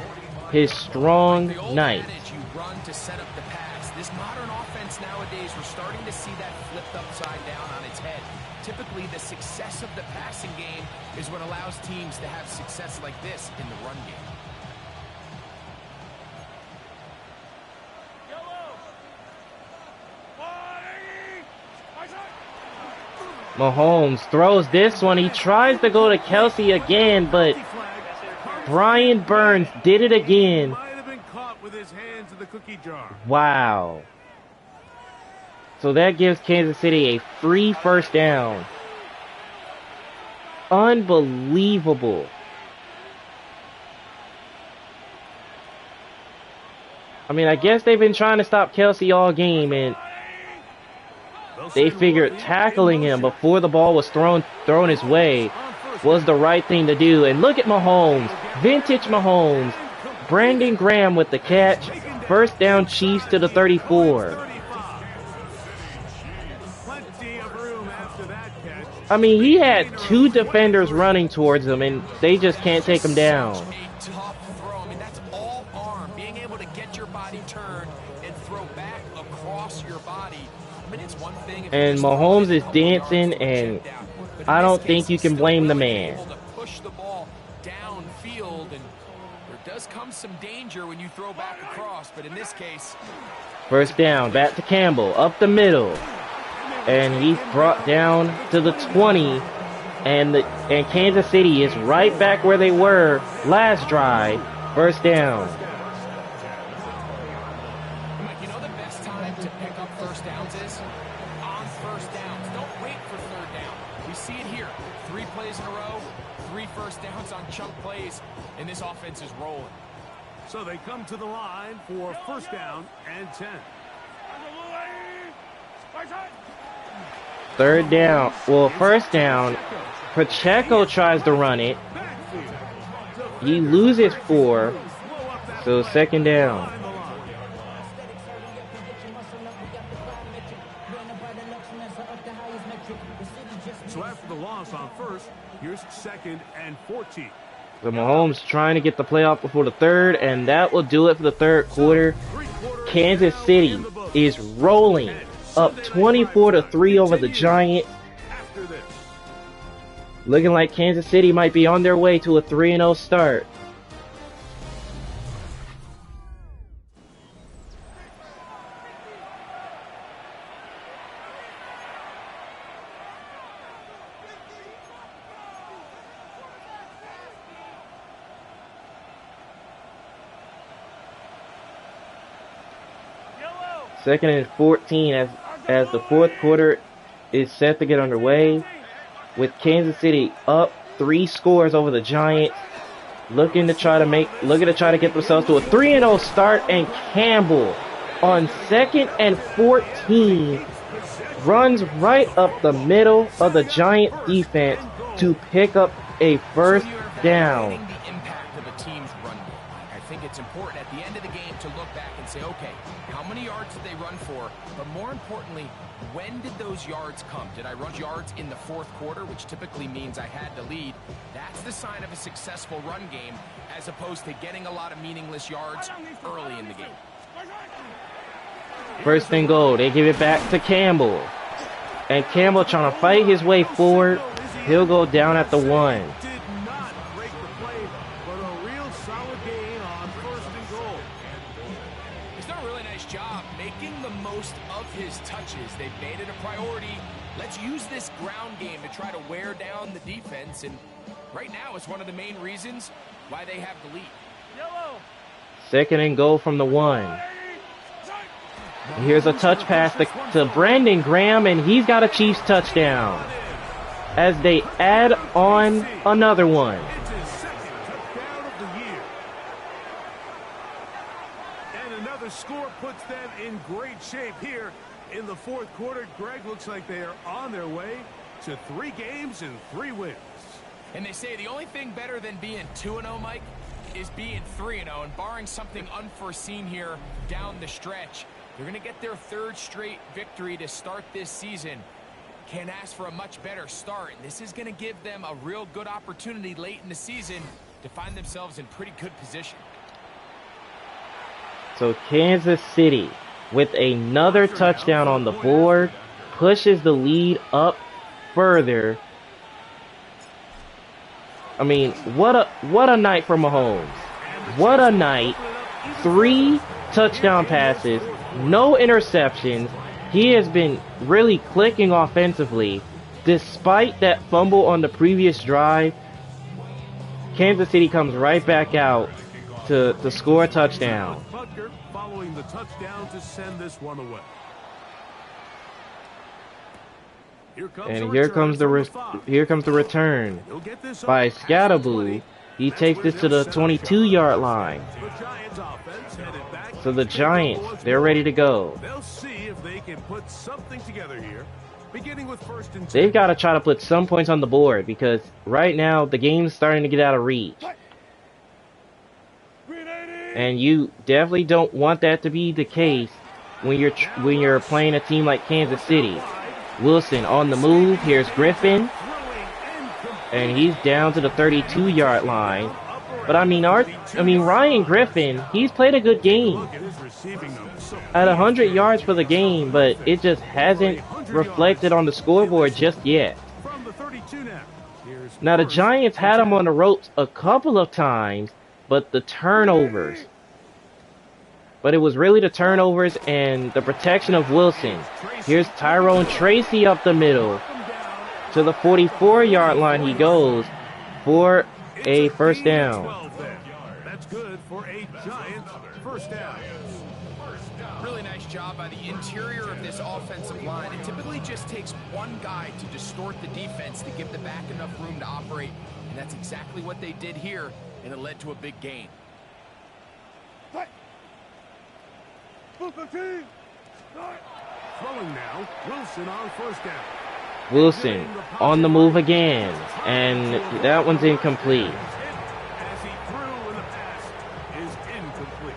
his strong night.
You run to set up the pass. This modern offense nowadays, we're starting to see that flipped upside down on its head. Typically, the success of the passing game is what allows teams to have success like this in the run game.
Mahomes throws this one. He tries to go to Kelsey again, but Brian Burns did it again.
Might have been caught with his hands in the cookie jar.
Wow. So that gives Kansas City a free first down. Unbelievable. I mean, I guess they've been trying to stop Kelsey all game, and they figured tackling him before the ball was thrown his way was the right thing to do. And look at Mahomes, vintage Mahomes. Brandon Graham with the catch. First down, Chiefs to the 34. I mean, he had 2 defenders running towards him, and they just can't take him down.
A tough throw. I mean, that's all arm. Being able to get your body turned and throw back across your body. I mean, it's one thing if
And Mahomes is dancing, and I don't think you can blame the man.
able to push the ball downfield, and there does come some danger when you throw back across, but in this case,
First down, back to Campbell, up the middle. And he's brought down to the 20. And Kansas City is right back where they were last drive. First down.
Mike, you know the best time to pick up first downs is on first downs. Don't wait for 3rd down. We see it here. 3 plays in a row, 3 first downs on chunk plays, and this offense is rolling.
So they come to the line for first down and 10.
3rd down. Well, first down. Pacheco tries to run it. He loses 4. So 2nd down.
So after the loss on first, here's 2nd and 14.
So Mahomes trying to get the play off before the 3rd, and that will do it for the 3rd quarter. Kansas City is rolling up 24-3 over the Giants. Looking like Kansas City might be on their way to a 3-0 start. Second and 14 as the 4th quarter is set to get underway, with Kansas City up 3 scores over the Giants, looking to try to get themselves to a 3-0 start. And Campbell on 2nd and 14 runs right up the middle of the Giant defense to pick up a first down.
The impact of a team's run game. I think it's important at the end of the game to look back and say, okay, how many yards did they run for? But more importantly, when did those yards come? Did I run yards in the fourth quarter, which typically means I had to lead? That's the sign of a successful run game, as opposed to getting a lot of meaningless yards early in the game.
First and goal. They give it back to Campbell. And Campbell trying to fight his way forward. He'll go down at the 1.
Did not break the play, but a real solid gain on first and goal.
He's done a really nice job making the most of his touches. They've made it a priority. Let's use this ground game to try to wear down the defense. And right now, it's one of the main reasons why they have the lead.
Second and goal from the 1. And here's a touch pass to Brandon Graham, and he's got a Chiefs touchdown. As they add on another one.
It's his second touchdown of the year. And another score puts them in great shape here in the fourth quarter. Greg, looks like they are on their way to 3 games and 3 wins.
And they say the only thing better than being 2-0, Mike, is being 3-0. And barring something unforeseen here down the stretch, they're going to get their 3rd straight victory to start this season. Can't ask for a much better start. And this is going to give them a real good opportunity late in the season to find themselves in pretty good position.
So Kansas City, with another touchdown on the board, pushes the lead up further. I mean, what a night for Mahomes. What a night. 3 touchdown passes, no interceptions. He has been really clicking offensively. Despite that fumble on the previous drive, Kansas City comes right back out to score a touchdown.
Butker following the touchdown to send this one away.
And here comes the return by Scatterboo. He takes this to the 22-yard line. So the Giants, they're ready to go.
They'll see if they can put something together here. Beginning with first and 10.
They've got to try to put some points on the board because right now the game's starting to get out of reach. And you definitely don't want that to be the case when you're playing a team like Kansas City. Wilson on the move. Here's Griffin. And he's down to the 32-yard line. But I mean, Ryan Griffin, he's played a good game. At 100 yards for the game, but it just hasn't reflected on the scoreboard just yet. Now the Giants had him on the ropes a couple of times, but the turnovers. But it was really the turnovers and the protection of Wilson. Here's Tyrone Tracy up the middle. To the 44-yard line he goes for a first down.
That's good for a Giants first down.
Really nice job by the interior of this offensive line. It typically just takes one guy to distort the defense to give the back enough room to operate. And that's exactly what they did here, and it led to a big gain.
Throwing now, Wilson on first down.
Wilson on the move again, and that one's incomplete.
As he threw, and the pass is incomplete.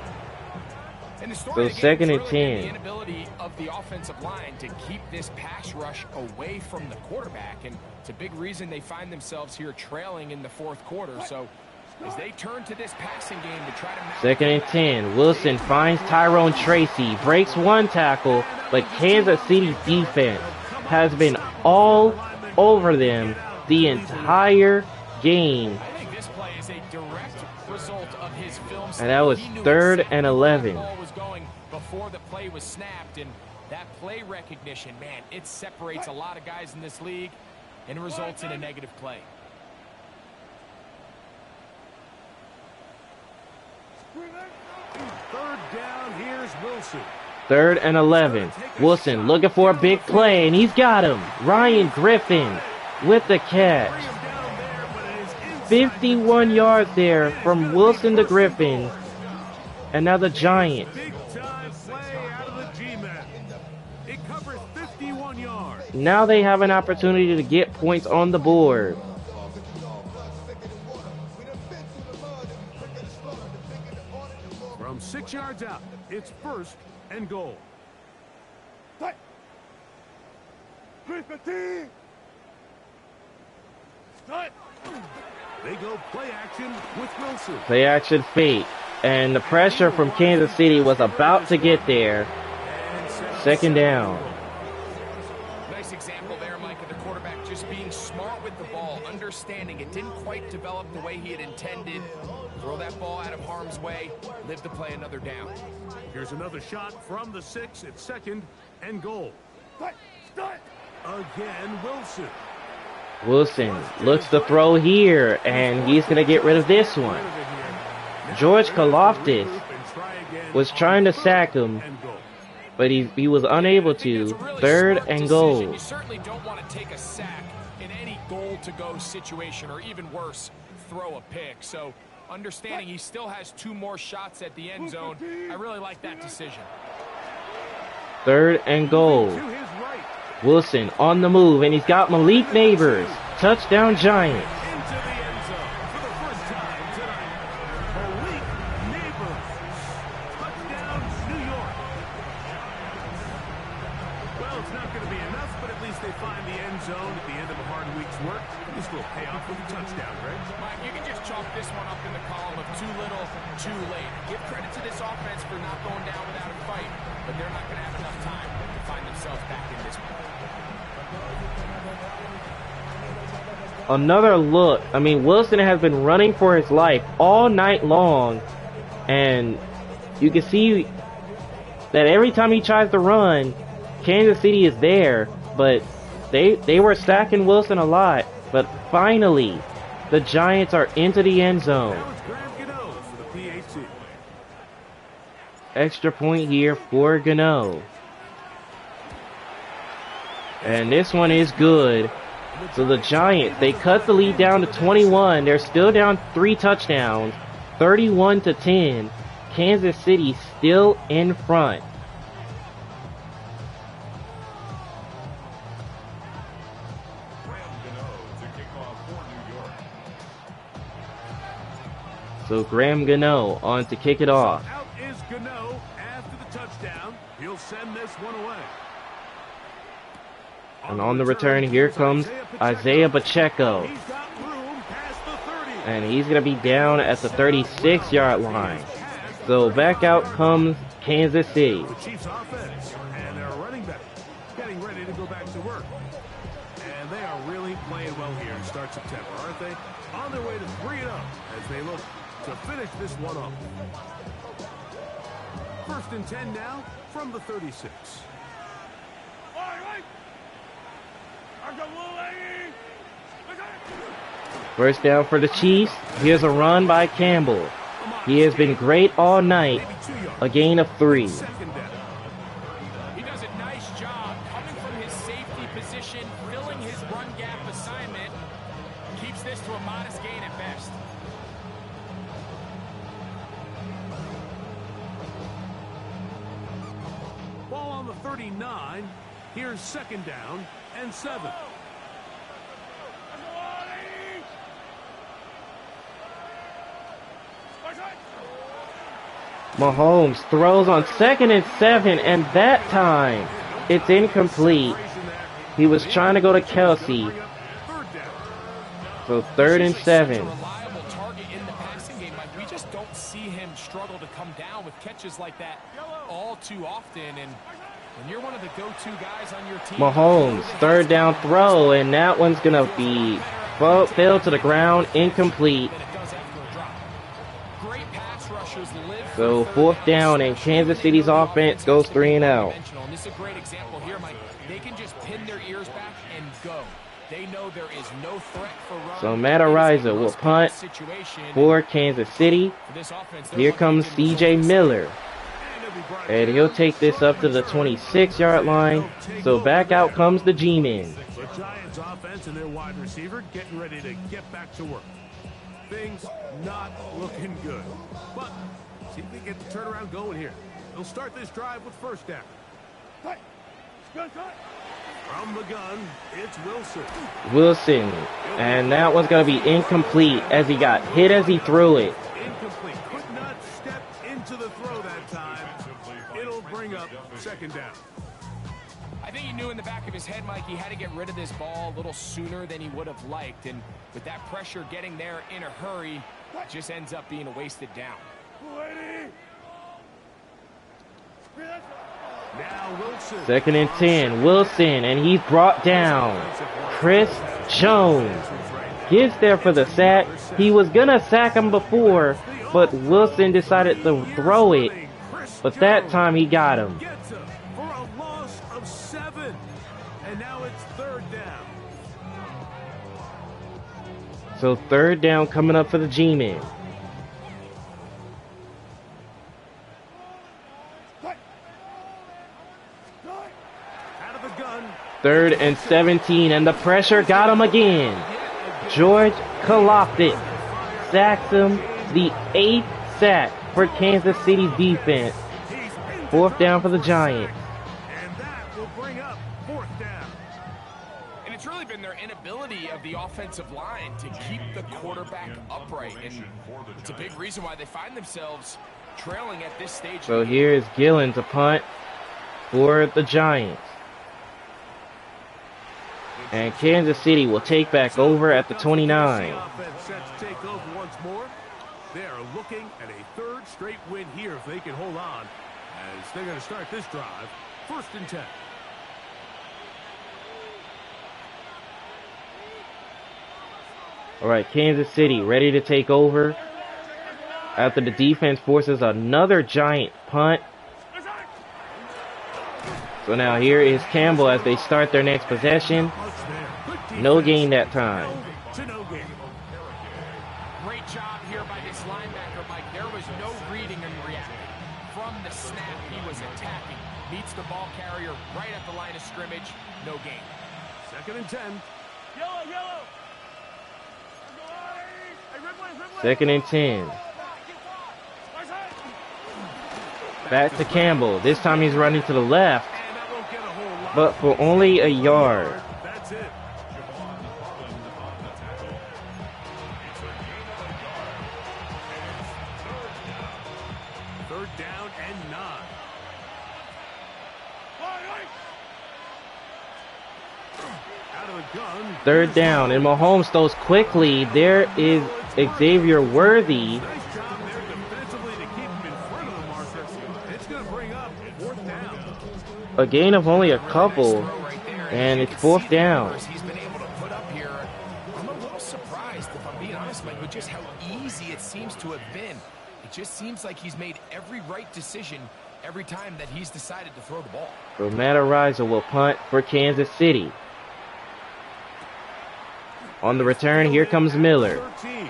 And the story
So
of the game
second
is
and
really
10.
the inability of the offensive line to keep this pass rush away from the quarterback, and it's a big reason they find themselves here trailing in the fourth quarter. So as they turn to this passing game to try to mount
Second and 10. Wilson finds Tyrone Tracy, breaks one tackle, but Kansas City defense has been all over them the entire game.
I think this play is a direct result of his film.
And that was
He knew
3rd
exactly
and
where
11.
the ball was going before the play was snapped, and that play recognition, man, it separates a lot of guys in this league and results in a negative play.
Third down, here's Wilson.
3rd and 11. Wilson looking for a big play, and he's got him. Ryan Griffin with the catch. 51 yards there from Wilson to Griffin. And now the Giants.
Big time play out of the G-men. It covers 51 yards.
Now they have an opportunity to get points on the board.
6 yards out. It's 1st and goal. They go play action with Wilson.
Play action fake. And the pressure from Kansas City was about to get there. 2nd down.
Nice example there, Mike, of the quarterback just being smart with the ball, understanding it didn't quite develop the way he had intended. Throw that ball out of harm's way, live to play another down.
Here's another shot from the 6. It's 2nd and goal. Again, Wilson.
Wilson looks to throw here, and he's going to get rid of this one. George Karlaftis was trying to sack him, but he was unable to. 3rd and goal.
You certainly don't want to take a sack in any goal-to-go situation, or even worse, throw a pick. So understanding he still has 2 more shots at the end zone, I really like that decision.
3rd and goal. Wilson on the move, and he's got Malik Neighbors. Touchdown Giants.
Into the end zone for the first time tonight. Malik Neighbors. Touchdown, New York. Well, it's not going to be enough, but at least they find the end zone at the end of a hard week's work. This will pay off with a touchdown, Greg.
Mike, you can just chalk this one up in the column of too little, too late. Give credit to this offense for not going down without a fight, but they're not going to have enough time to find themselves back in this one.
Another look. I mean, Wilson has been running for his life all night long, and you can see that every time he tries to run, Kansas City is there, but they were stacking Wilson a lot. But finally, the Giants are into the end zone.
Now it's Graham Gano for the PAT.
Extra point here for Gano. And this one is good. So the Giants, they cut the lead down to 21. They're still down 3 touchdowns, 31-10. Kansas City still in front. So Graham Gano on to kick it off.
Out is Gano after the touchdown. He'll send this one away.
And on the return, here comes Isaiah Pacheco.
He's got room past the 30.
And he's going to be down at the 36-yard line. So back out comes Kansas City.
The Chiefs offense and their running back getting ready to go back to work. And they are really playing well here to start September, aren't they? On their way to 3-0 as they look to finish this one off. 1st and 10 now from the 36.
First down for the Chiefs. Here's a run by Campbell. He has been great all night. A gain of 3.
Second down.
He does a nice job coming from his safety position, filling his run gap assignment. Keeps this to a modest gain at best.
Ball on the 39. Here's 2nd down and 7.
Mahomes throws on 2nd and 7, and that time it's incomplete. He was trying to go to Kelsey. So 3rd and 7.
A reliable target in the passing game. Like, we just don't see him struggle to come down with catches like that all too often. And when you're one of the go-to guys on your team,
Mahomes, 3rd down throw, and that one's going to be fell to the ground, incomplete. So 4th down, and Kansas City's offense goes 3 and out.
This is a great example here, Mike. They can just pin their ears back and go. They know there is no threat for run.
So Matt Araiza will punt for Kansas City. Here comes C.J. Miller. And he'll take this up to the 26-yard line. So back out comes the G-Men.
The Giants offense and their wide receiver getting ready to get back to work. Things not looking good. But see if they get the turnaround going here. They'll start this drive with 1st down. From the gun, it's Wilson.
Wilson. And that one's going to be incomplete as he got hit as he threw it.
Incomplete. Could not step into the throw second down.
I think he knew in the back of his head, Mike, he had to get rid of this ball a little sooner than he would have liked. And with that pressure getting there in a hurry, it just ends up being a wasted down.
Now Wilson.
2nd and 10. Wilson, and he's brought down. Chris Jones gets there for the sack. He was going to sack him before, but Wilson decided to throw it. But that time he got him.
Gets him for a loss of 7. And now it's 3rd down.
So 3rd down coming up for the G-Men.
Out of the gun.
3rd and 17, and the pressure got him again. George Kaloftic sacks him, the 8th sack for Kansas City's defense. 4th down for the Giants.
And that will bring up 4th down.
And it's really been their inability of the offensive line to keep the quarterback upright. And it's a big reason why they find themselves trailing at this stage.
So here is Gillen to punt for the Giants. And Kansas City will take back over at the 29.
Offense set to take over once more. They are looking at a 3rd straight win here if they can hold on, as they're going to start this drive 1st and 10.
All right, Kansas City ready to take over after the defense forces another Giant punt. So now here is Campbell as they start their next possession. No gain that time.
To no gain.
Great job here by this linebacker, Mike. There was no reading and reacting. From the snap, he was attacking. Meets the ball carrier right at the line of scrimmage. No gain.
2nd and 10.
2nd and 10. Back to Campbell. This time he's running to the left,
And that won't get a whole lot.
but for only a yard.
That's it. Third down and 9. Out of the gun.
3rd down, and Mahomes throws quickly. There is Xavier Worthy.
Nice job there defensively to keep him in front of the marker. It's going to bring up 4th down.
A gain of only a couple,
Right there.
and
You
it's
can see
4th
the
down.
numbers he's been able to put up here. I'm a little surprised, if I'm being honest, Mike, with just how easy it seems to have been. It just seems like he's made every right decision every time that he's decided to throw the ball.
So Matt Ariza will punt for Kansas City. On the return, here comes Miller.
13.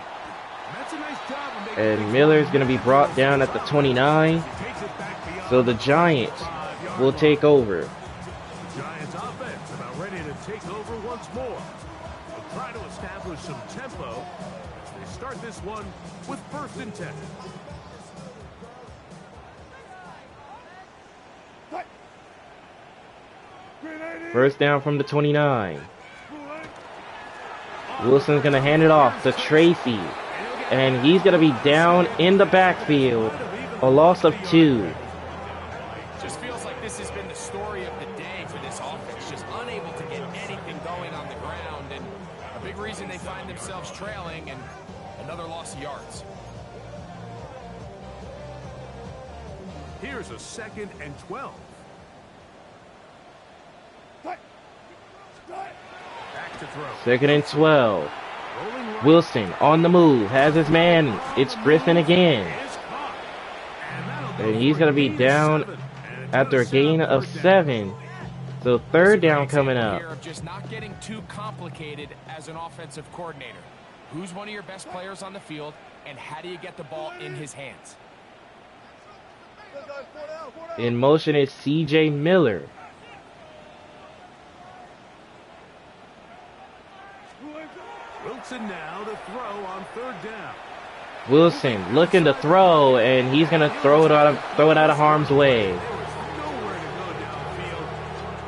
That's a nice job of making
And
things
Miller's going to be brought down at the 29.
He takes it back beyond
So the Giants will take over.
the Giants offense about ready to take over once more. They'll try to establish some tempo as they start this one with 1st and 10.
First down from the 29. Wilson's going to hand it off to Tracy. And he's going to be down in the backfield. A loss of 2.
Just feels like this has been the story of the day for this offense. Just unable to get anything going on the ground. And a big reason they find themselves trailing and another loss of yards.
Here's a 2nd and 12. Back to throw.
2nd and 12.
Rolling right.
Wilson on the move. Has his man. It's Griffin again.
Is caught. And that'll go
And he's going to be
for
down
7. And
after a gain of 7. So 3rd down coming up.
Here of just not getting too complicated as an offensive coordinator. Who's one of your best players on the field, and how do you get the ball in his hands?
In motion is C.J. Miller.
Wilson now to throw on 3rd down.
Wilson looking to throw, and he's going to throw it out of harm's way.
There was nowhere to go downfield.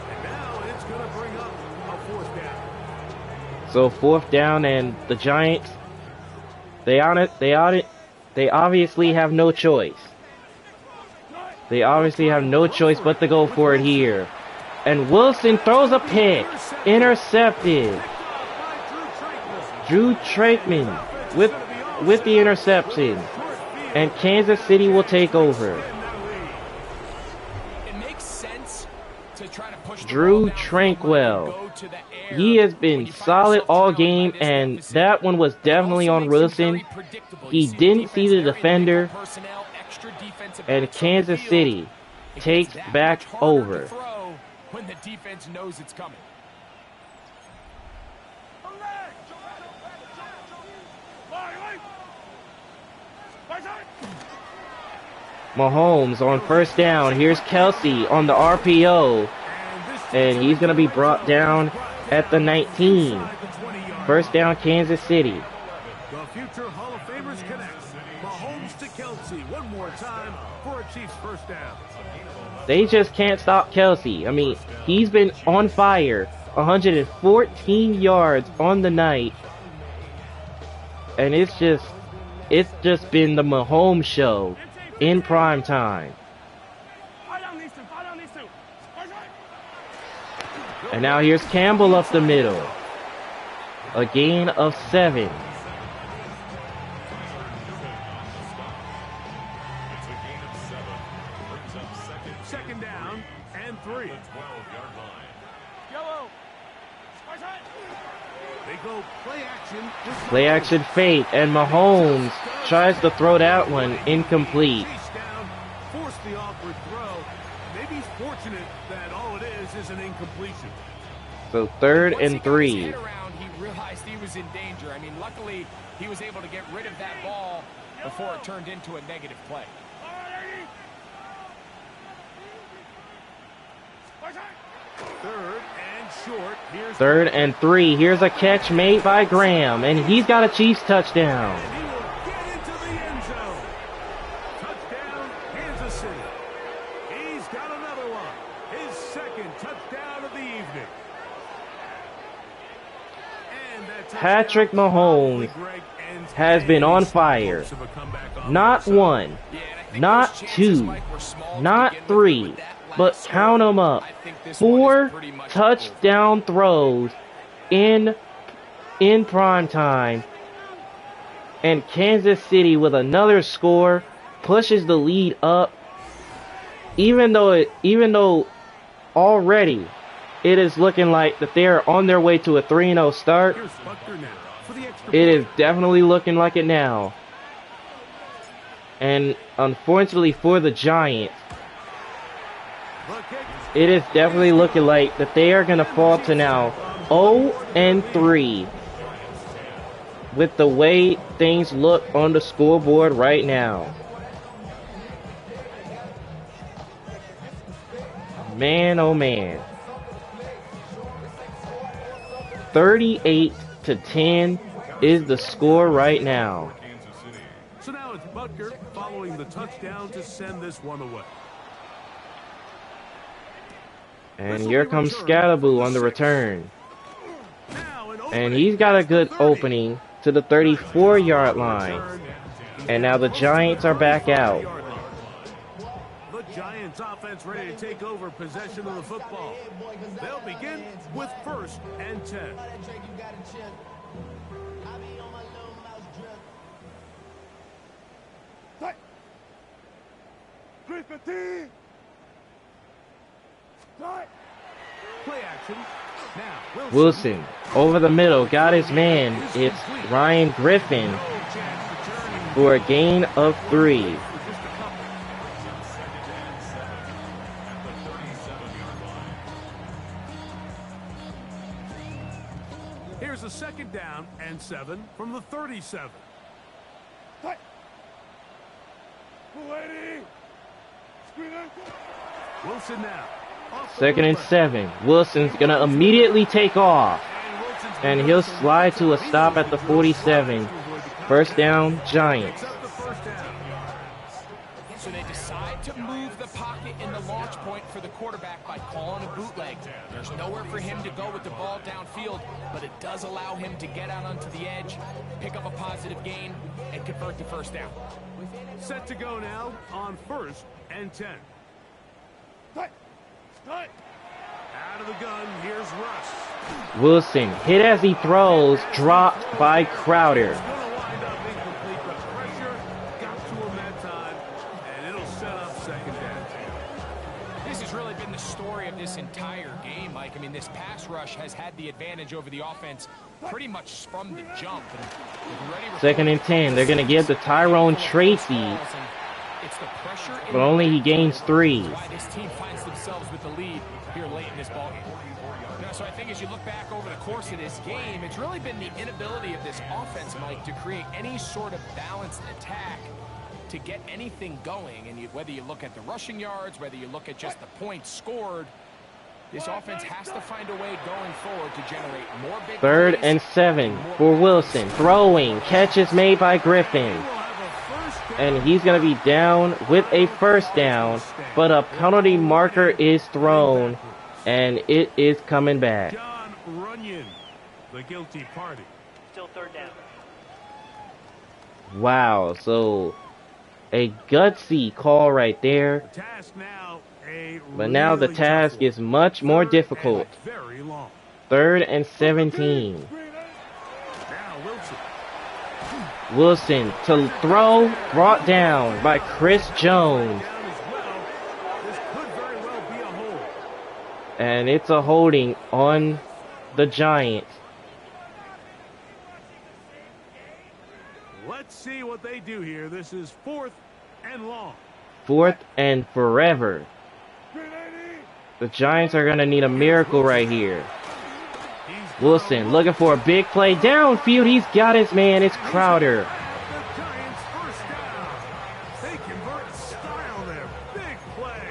And now it's going to bring up a 4th down.
So 4th down, and the Giants, they obviously have no choice. They obviously have no choice but to go for it here. And Wilson throws a pick. Intercepted. Drew Trakeman with the interception. And Kansas City will take over.
It makes sense to try to push
Drew Tranquil. He has been solid all game, and that one was definitely on Wilson. He didn't see the defender, and Kansas City takes back over.
When the defense knows it's coming.
Mahomes on first down. Here's Kelsey on the RPO, and he's going to be brought down at the 19. First down, Kansas City.
The future Hall of Famers connects. Mahomes to Kelsey one more time for a Chiefs first down.
They just can't stop Kelsey. I mean, he's been on fire. 114 yards on the night. And it's just been the Mahomes show in prime time. And now here's Campbell up the middle. A gain of 7.
Second down and 3. They go play action.
Play action fake, and Mahomes tries to throw that one incomplete.
Force the awkward throw. Maybe he's fortunate that all it is an incompletion.
So 3rd
Once
and
he got his
3.
head around, he realized he was in danger. I mean, luckily, he was able to get rid of that ball before it turned into a negative play.
Third and short. Here's
3rd and 3. Here's a catch made by Graham, and he's got a Chiefs touchdown.
and he will get into the end zone. Touchdown, Kansas City. He's got another one. His second touchdown of the evening. And that
Patrick
touchdown
Mahomes
Greg ends
has been on
any
fire.
explosive a comeback on
Not
the other side.
one,
Yeah, and I think
not
those chances,
2,
Mike, were small to
not
begin with,
3,
with that
but
last
count them up.
I think this one is
4
pretty much
touchdown throws in prime time. And Kansas City with another score pushes the lead up. Even though already it is looking like that they are on their way to a 3-0 start.
Here's Buckner now for the extra
It
point.
is definitely looking like it now. And unfortunately for the Giants,
The kick.
it is definitely looking like that they are going to fall to now 0-3 with the way things look on the scoreboard right now. Man, oh man. 38-10 is the score right now.
So now it's Butker following the touchdown to send this one away.
And here comes Scalaboo on the return.
Now an
And
opening
he's got a
at the
good
30.
opening to the 34-yard line. And now the Giants are back out.
The Giants offense ready to take over possession of the football. They'll begin with 1st and 10. Play action. Now
Wilson over the middle, got his man. It's Ryan Griffin for a gain of 3.
Here's a 2nd down and 7 from the 37. Wilson now. Off the
2nd and
movement.
7. Wilson's going to immediately take off. And he'll slide to a stop at the 47. First down, Giants.
So they decide to move the pocket in the launch point for the quarterback by calling a bootleg. There's nowhere for him to go with the ball downfield, but it does allow him to get out onto the edge, pick up a positive gain, and convert the first down.
Set to go now on 1st and 10. Out of the gun, here's Russ.
Wilson hit as he throws, dropped by Crowder.
It's going to wind up incomplete. The pressure got to him that time, and it'll set up second down.
This has really been the story of this entire game, Mike. I mean, this pass rush has had the advantage over the offense pretty much from the jump. And
Second and 10. They're going to give to Tyrone Tracy,
it's the pressure,
but only he gains 3.
why this team finds themselves with the lead here late in this ballgame. So I think as you look back over the course of this game, it's really been the inability of this offense, Mike, to create any sort of balanced attack to get anything going. And whether you look at the rushing yards, whether you look at just the points scored, this offense has to find a way going forward to generate more big
Third
plays
and 7 for Wilson. Throwing. Catch is made by Griffin. And he's going to be down with a first down, but a penalty marker is thrown, and it is coming back.
John Runyon, the guilty party.
Still third down.
Wow, so a gutsy call right there,
Task now, a
but now the
really
task
tough one.
is much more
Third
difficult.
and very long.
Third and 17.
Now Wilson.
Wilson to throw, brought down by Chris Jones,
Down as well. This could very well be a hold.
and it's a holding on the Giants.
Let's see what they do here. This is 4th and long.
4th and forever. The Giants are going to need a miracle right here. Wilson looking for a big play downfield. He's got his man. It's Crowder.
The Giants first down. They convert style there. Big play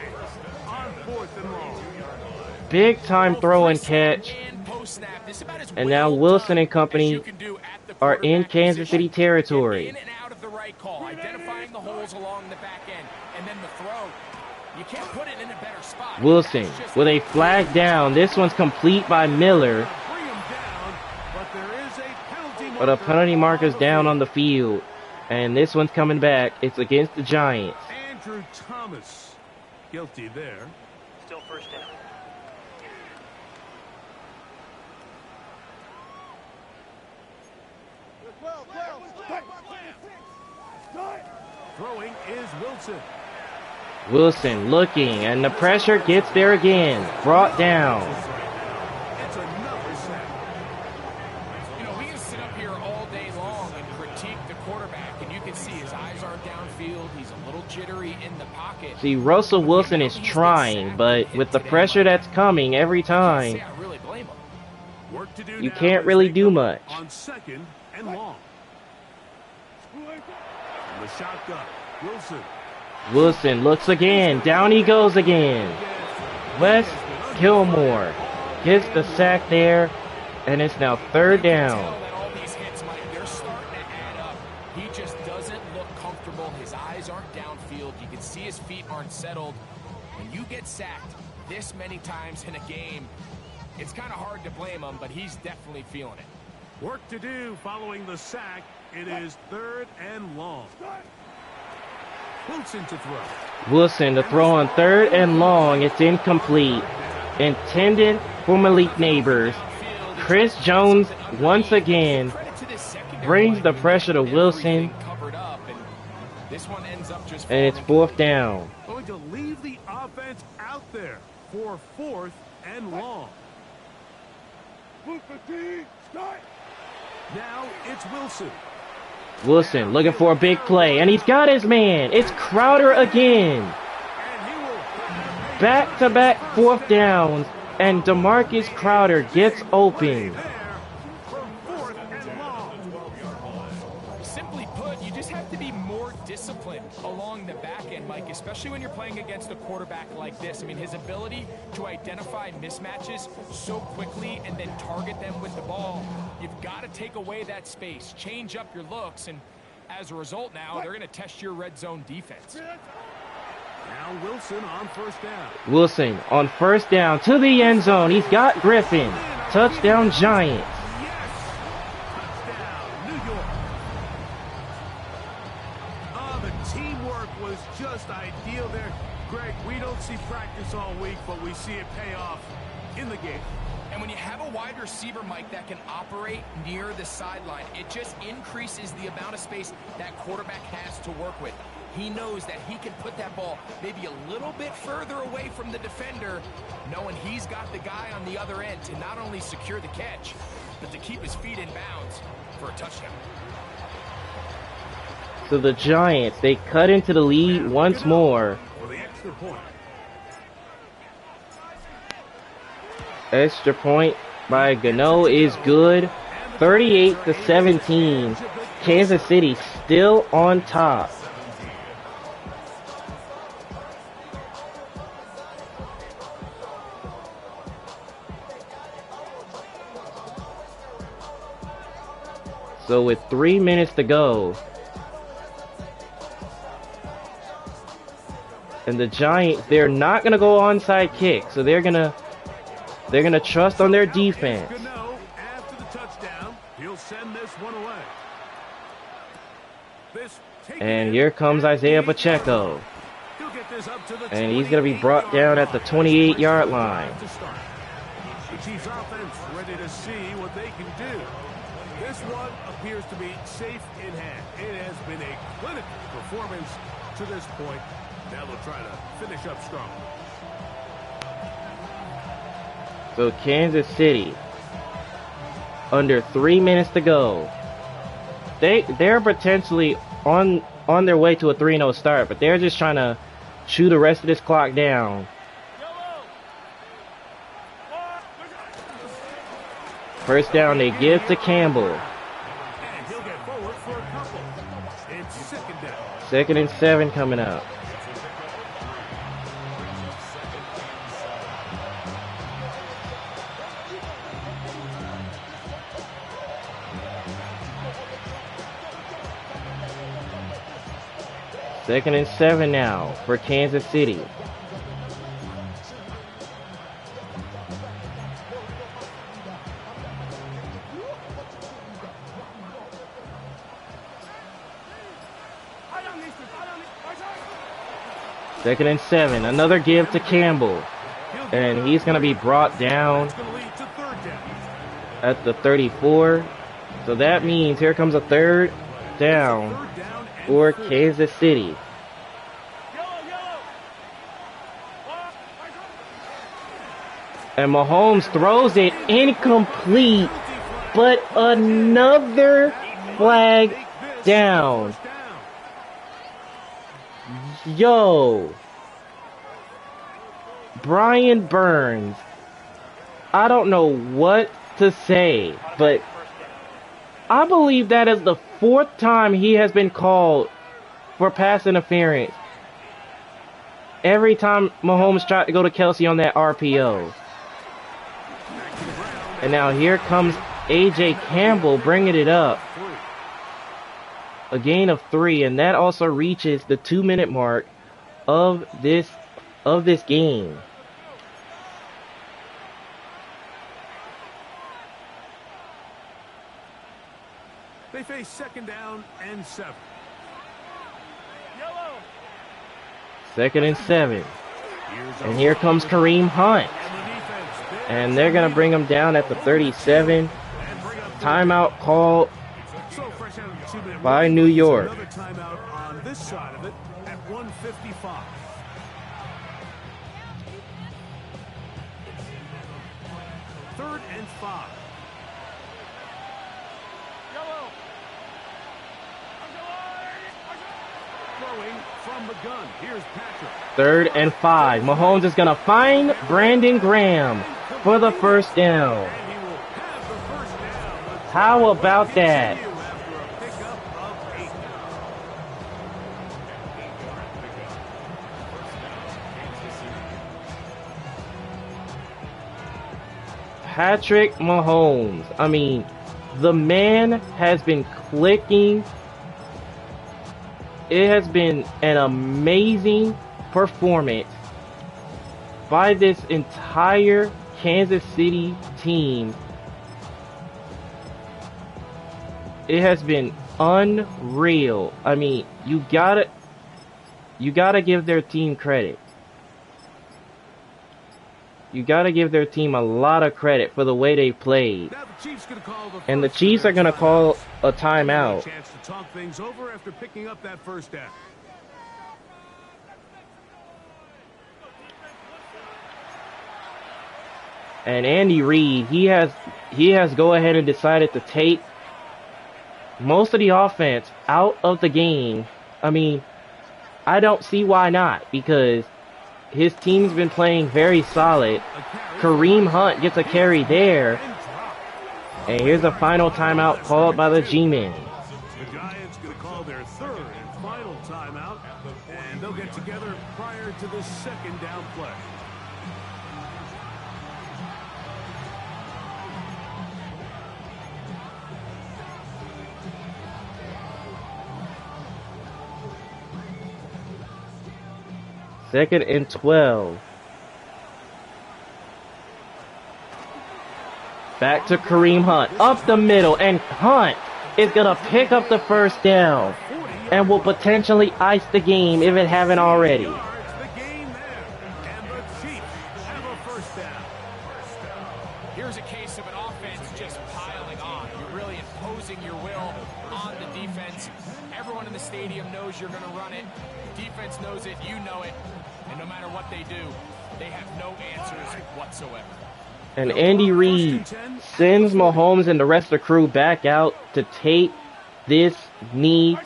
on 4th and long.
Big time throw and catch. And now Wilson and company are in Kansas City territory.
In and out of the right call, identifying the holes along the back end, and then the throw. You can't put it in a better spot.
Wilson with a flag down. This one's complete by Miller,
Bring him down, but there is a penalty
but a
marker.
penalty marker's down on the field. And this one's coming back. It's against the Giants.
Andrew Thomas, guilty there.
Still first down.
Throwing is Wilson.
Wilson looking, and the pressure gets there again. Brought down.
It's another sack.
You know, we can sit up here all day long and critique the quarterback, and you can see his eyes aren't downfield. He's a little jittery in the pocket.
See, Russell Wilson is trying, but with the pressure that's coming every time,
I really blame him.
Work to do
you
now
can't
as
really
they
do
come
much.
On 2nd and long. The shotgun. Wilson.
Wilson looks again. Down he goes again. Wes Gilmore gets the sack there, and it's now 3rd down.
That all these hits, Mike, they're starting to add up. He just doesn't look comfortable. His eyes aren't downfield. You can see his feet aren't settled. When you get sacked this many times in a game, it's kind of hard to blame him, but he's definitely feeling it.
Work to do following the sack. It is 3rd and long. Wilson to throw.
Wilson to throw on 3rd and long. It's incomplete. Intended for Malik Neighbors. Chris Jones once again
Credit to this secondary,
brings
Mike.
the pressure to Wilson,
Everything covered up, and this one ends up just
and it's
falling
4th down.
Going to leave the offense out there for 4th and long. Now it's Wilson.
Wilson looking for a big play, and he's got his man. It's Crowder again.
And he will
Back-to-back 4th downs, and DeMarcus Crowder gets open.
there for 4th and long.
Simply put, you just have to be more disciplined along the back end, Mike, especially when you're playing against a quarterback like this. I mean, his ability to identify mismatches so quickly and then target them with the ball, you've got to take away that space, change up your looks, and as a result now, they're going to test your red zone defense.
Now Wilson on 1st down.
Wilson on 1st down to the end zone. He's got Griffin. Touchdown Giants.
Yes! Touchdown, New York. Oh, the teamwork was just ideal there. Greg, we don't see practice all week, but we see it pay off in the game.
And when you have a wide receiver, Mike, that can operate near the sideline, it just increases the amount of space that quarterback has to work with. He knows that he can put that ball maybe a little bit further away from the defender, knowing he's got the guy on the other end to not only secure the catch, but to keep his feet in bounds for a touchdown.
So the Giants, they cut into the lead once more.
For the extra point.
Extra point by Gano is good. 38-17. Kansas City still on top. So with 3 minutes to go, and the Giants, they're not gonna go onside kick, so they're gonna trust on their defense.
Gano, after the touchdown, he'll send this one away.
And here comes Isaiah Pacheco,
He'll get this up to the
and he's gonna be brought down at the 28-yard line.
The Chiefs offense ready to see what they can do. This one appears to be safe in hand. It has been a clinical performance to this point. Now they'll try to finish up strong.
So Kansas City, under 3 minutes to go, they're potentially on their way to a 3-0 start, but they're just trying to chew the rest of this clock down. First down they give to Campbell.
And he'll get forward for a couple. It's second down.
2nd and 7 coming up. Second and 7 now for Kansas City. Second and 7, another give to Campbell, and he's going to be brought down at the 34. So that means here comes a 3rd down for Kansas City. And Mahomes throws it incomplete, but another flag down. Yo, Brian Burns, I don't know what to say, but I believe that is the 4th time he has been called for pass interference. Every time Mahomes tried to go to Kelsey on that RPO. And now here comes A.J. Campbell bringing it up. A gain of 3, and that also reaches the 2-minute mark of this game.
They face 2nd down and 7.
2nd and 7. And here comes Kareem Hunt. And they're going to bring him down at the 37. Timeout called by New York.
Another timeout on this side of it at 1:55. Third and 5. Throwing from the gun. Here's Patrick.
3rd and 5. Mahomes is going to find Brandon Graham for the first down.
And he will have the first down.
How about that?
After a pickup of 8.
Patrick Mahomes. I mean, the man has been clicking. It has been an amazing performance by this entire Kansas City team. It has been unreal. I mean, you gotta give their team credit. you got to give their team a lot of credit for the way they played.
Now the Chiefs gonna call the
And the
first
Chiefs are going to
timeout.
call a timeout.
Chance to talk things over after picking up that first down.
And Andy Reid, he has go ahead and decided to take most of the offense out of the game. I mean, I don't see why not, because his team's been playing very solid. Kareem Hunt gets a carry there. And here's a final timeout called by the G-Men.
The Giants going to call their third and final timeout, and they'll get together prior to the second down play.
Second and 12. Back to Kareem Hunt. Up the middle. And Hunt is going to pick up the first down. And will potentially ice the game if it haven't already.
The game there, and the Chiefs have a first down.
Here's a case of an offense just piling on. You're really imposing your will on the defense. Everyone in the stadium knows you're going to run it. Defense knows it. You know it. And no matter what they do, they have no answers whatsoever.
And Andy Reid sends Mahomes and the rest of the crew back out to take this knee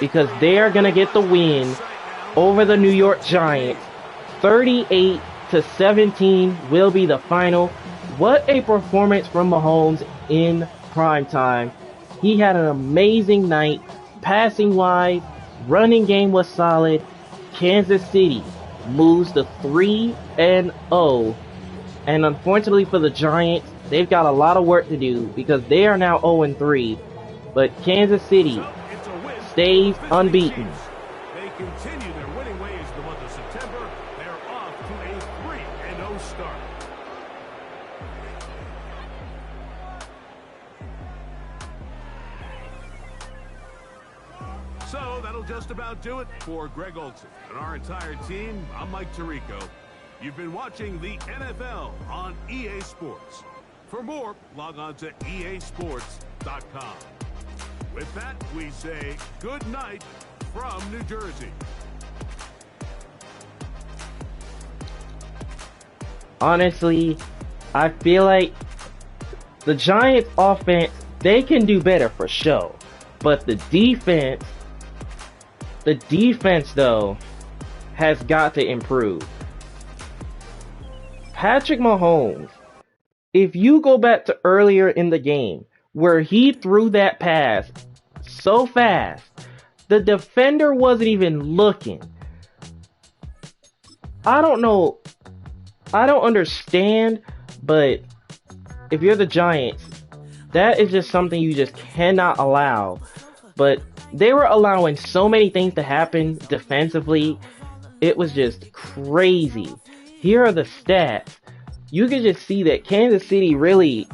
because they're going to get the win over the New York Giants. 38-17 will be the final. What a performance from Mahomes in primetime. He had an amazing night. Passing wise, running game was solid. Kansas City moves to 3-0. And unfortunately for the Giants, they've got a lot of work to do because they are now 0-3. But Kansas City
It's a win.
stays unbeaten.
They continue their winning ways the month of September. They're off to a 3-0 start. So that'll just about do it for Greg Olson and our entire team. I'm Mike Tirico. You've been watching the NFL on EA Sports. For more, log on to easports.com. With that, we say good night from New Jersey.
Honestly, I feel like the Giants offense, they can do better for sure. But the defense though, has got to improve. Patrick Mahomes, if you go back to earlier in the game where he threw that pass so fast, the defender wasn't even looking. I don't know. I don't understand, but if you're the Giants, that is just something you just cannot allow. But they were allowing so many things to happen defensively. It was just crazy. Here are the stats. You can just see that Kansas City really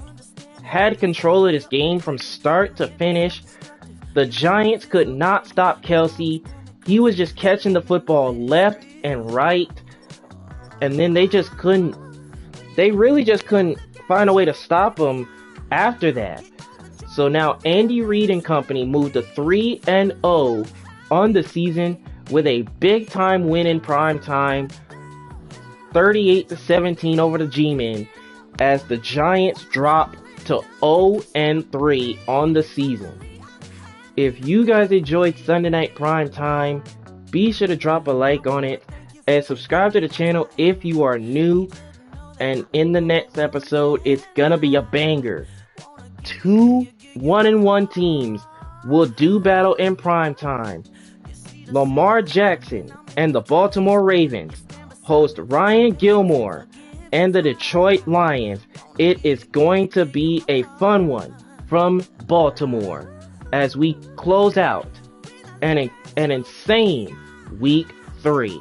had control of this game from start to finish. The Giants could not stop Kelsey. He was just catching the football left and right. And then they really just couldn't find a way to stop him after that. So now Andy Reid and company moved to 3-0 on the season with a big time win in prime time. 38-17 over the G-Men as the Giants drop to 0-3 on the season. If you guys enjoyed Sunday Night Prime Time, be sure to drop a like on it and subscribe to the channel if you are new. And in the next episode, it's gonna be a banger. 2 1-1 teams will do battle in prime time. Lamar Jackson and the Baltimore Ravens host Ryan Gilmore and the Detroit Lions. It is going to be a fun one from Baltimore as we close out an insane week 3.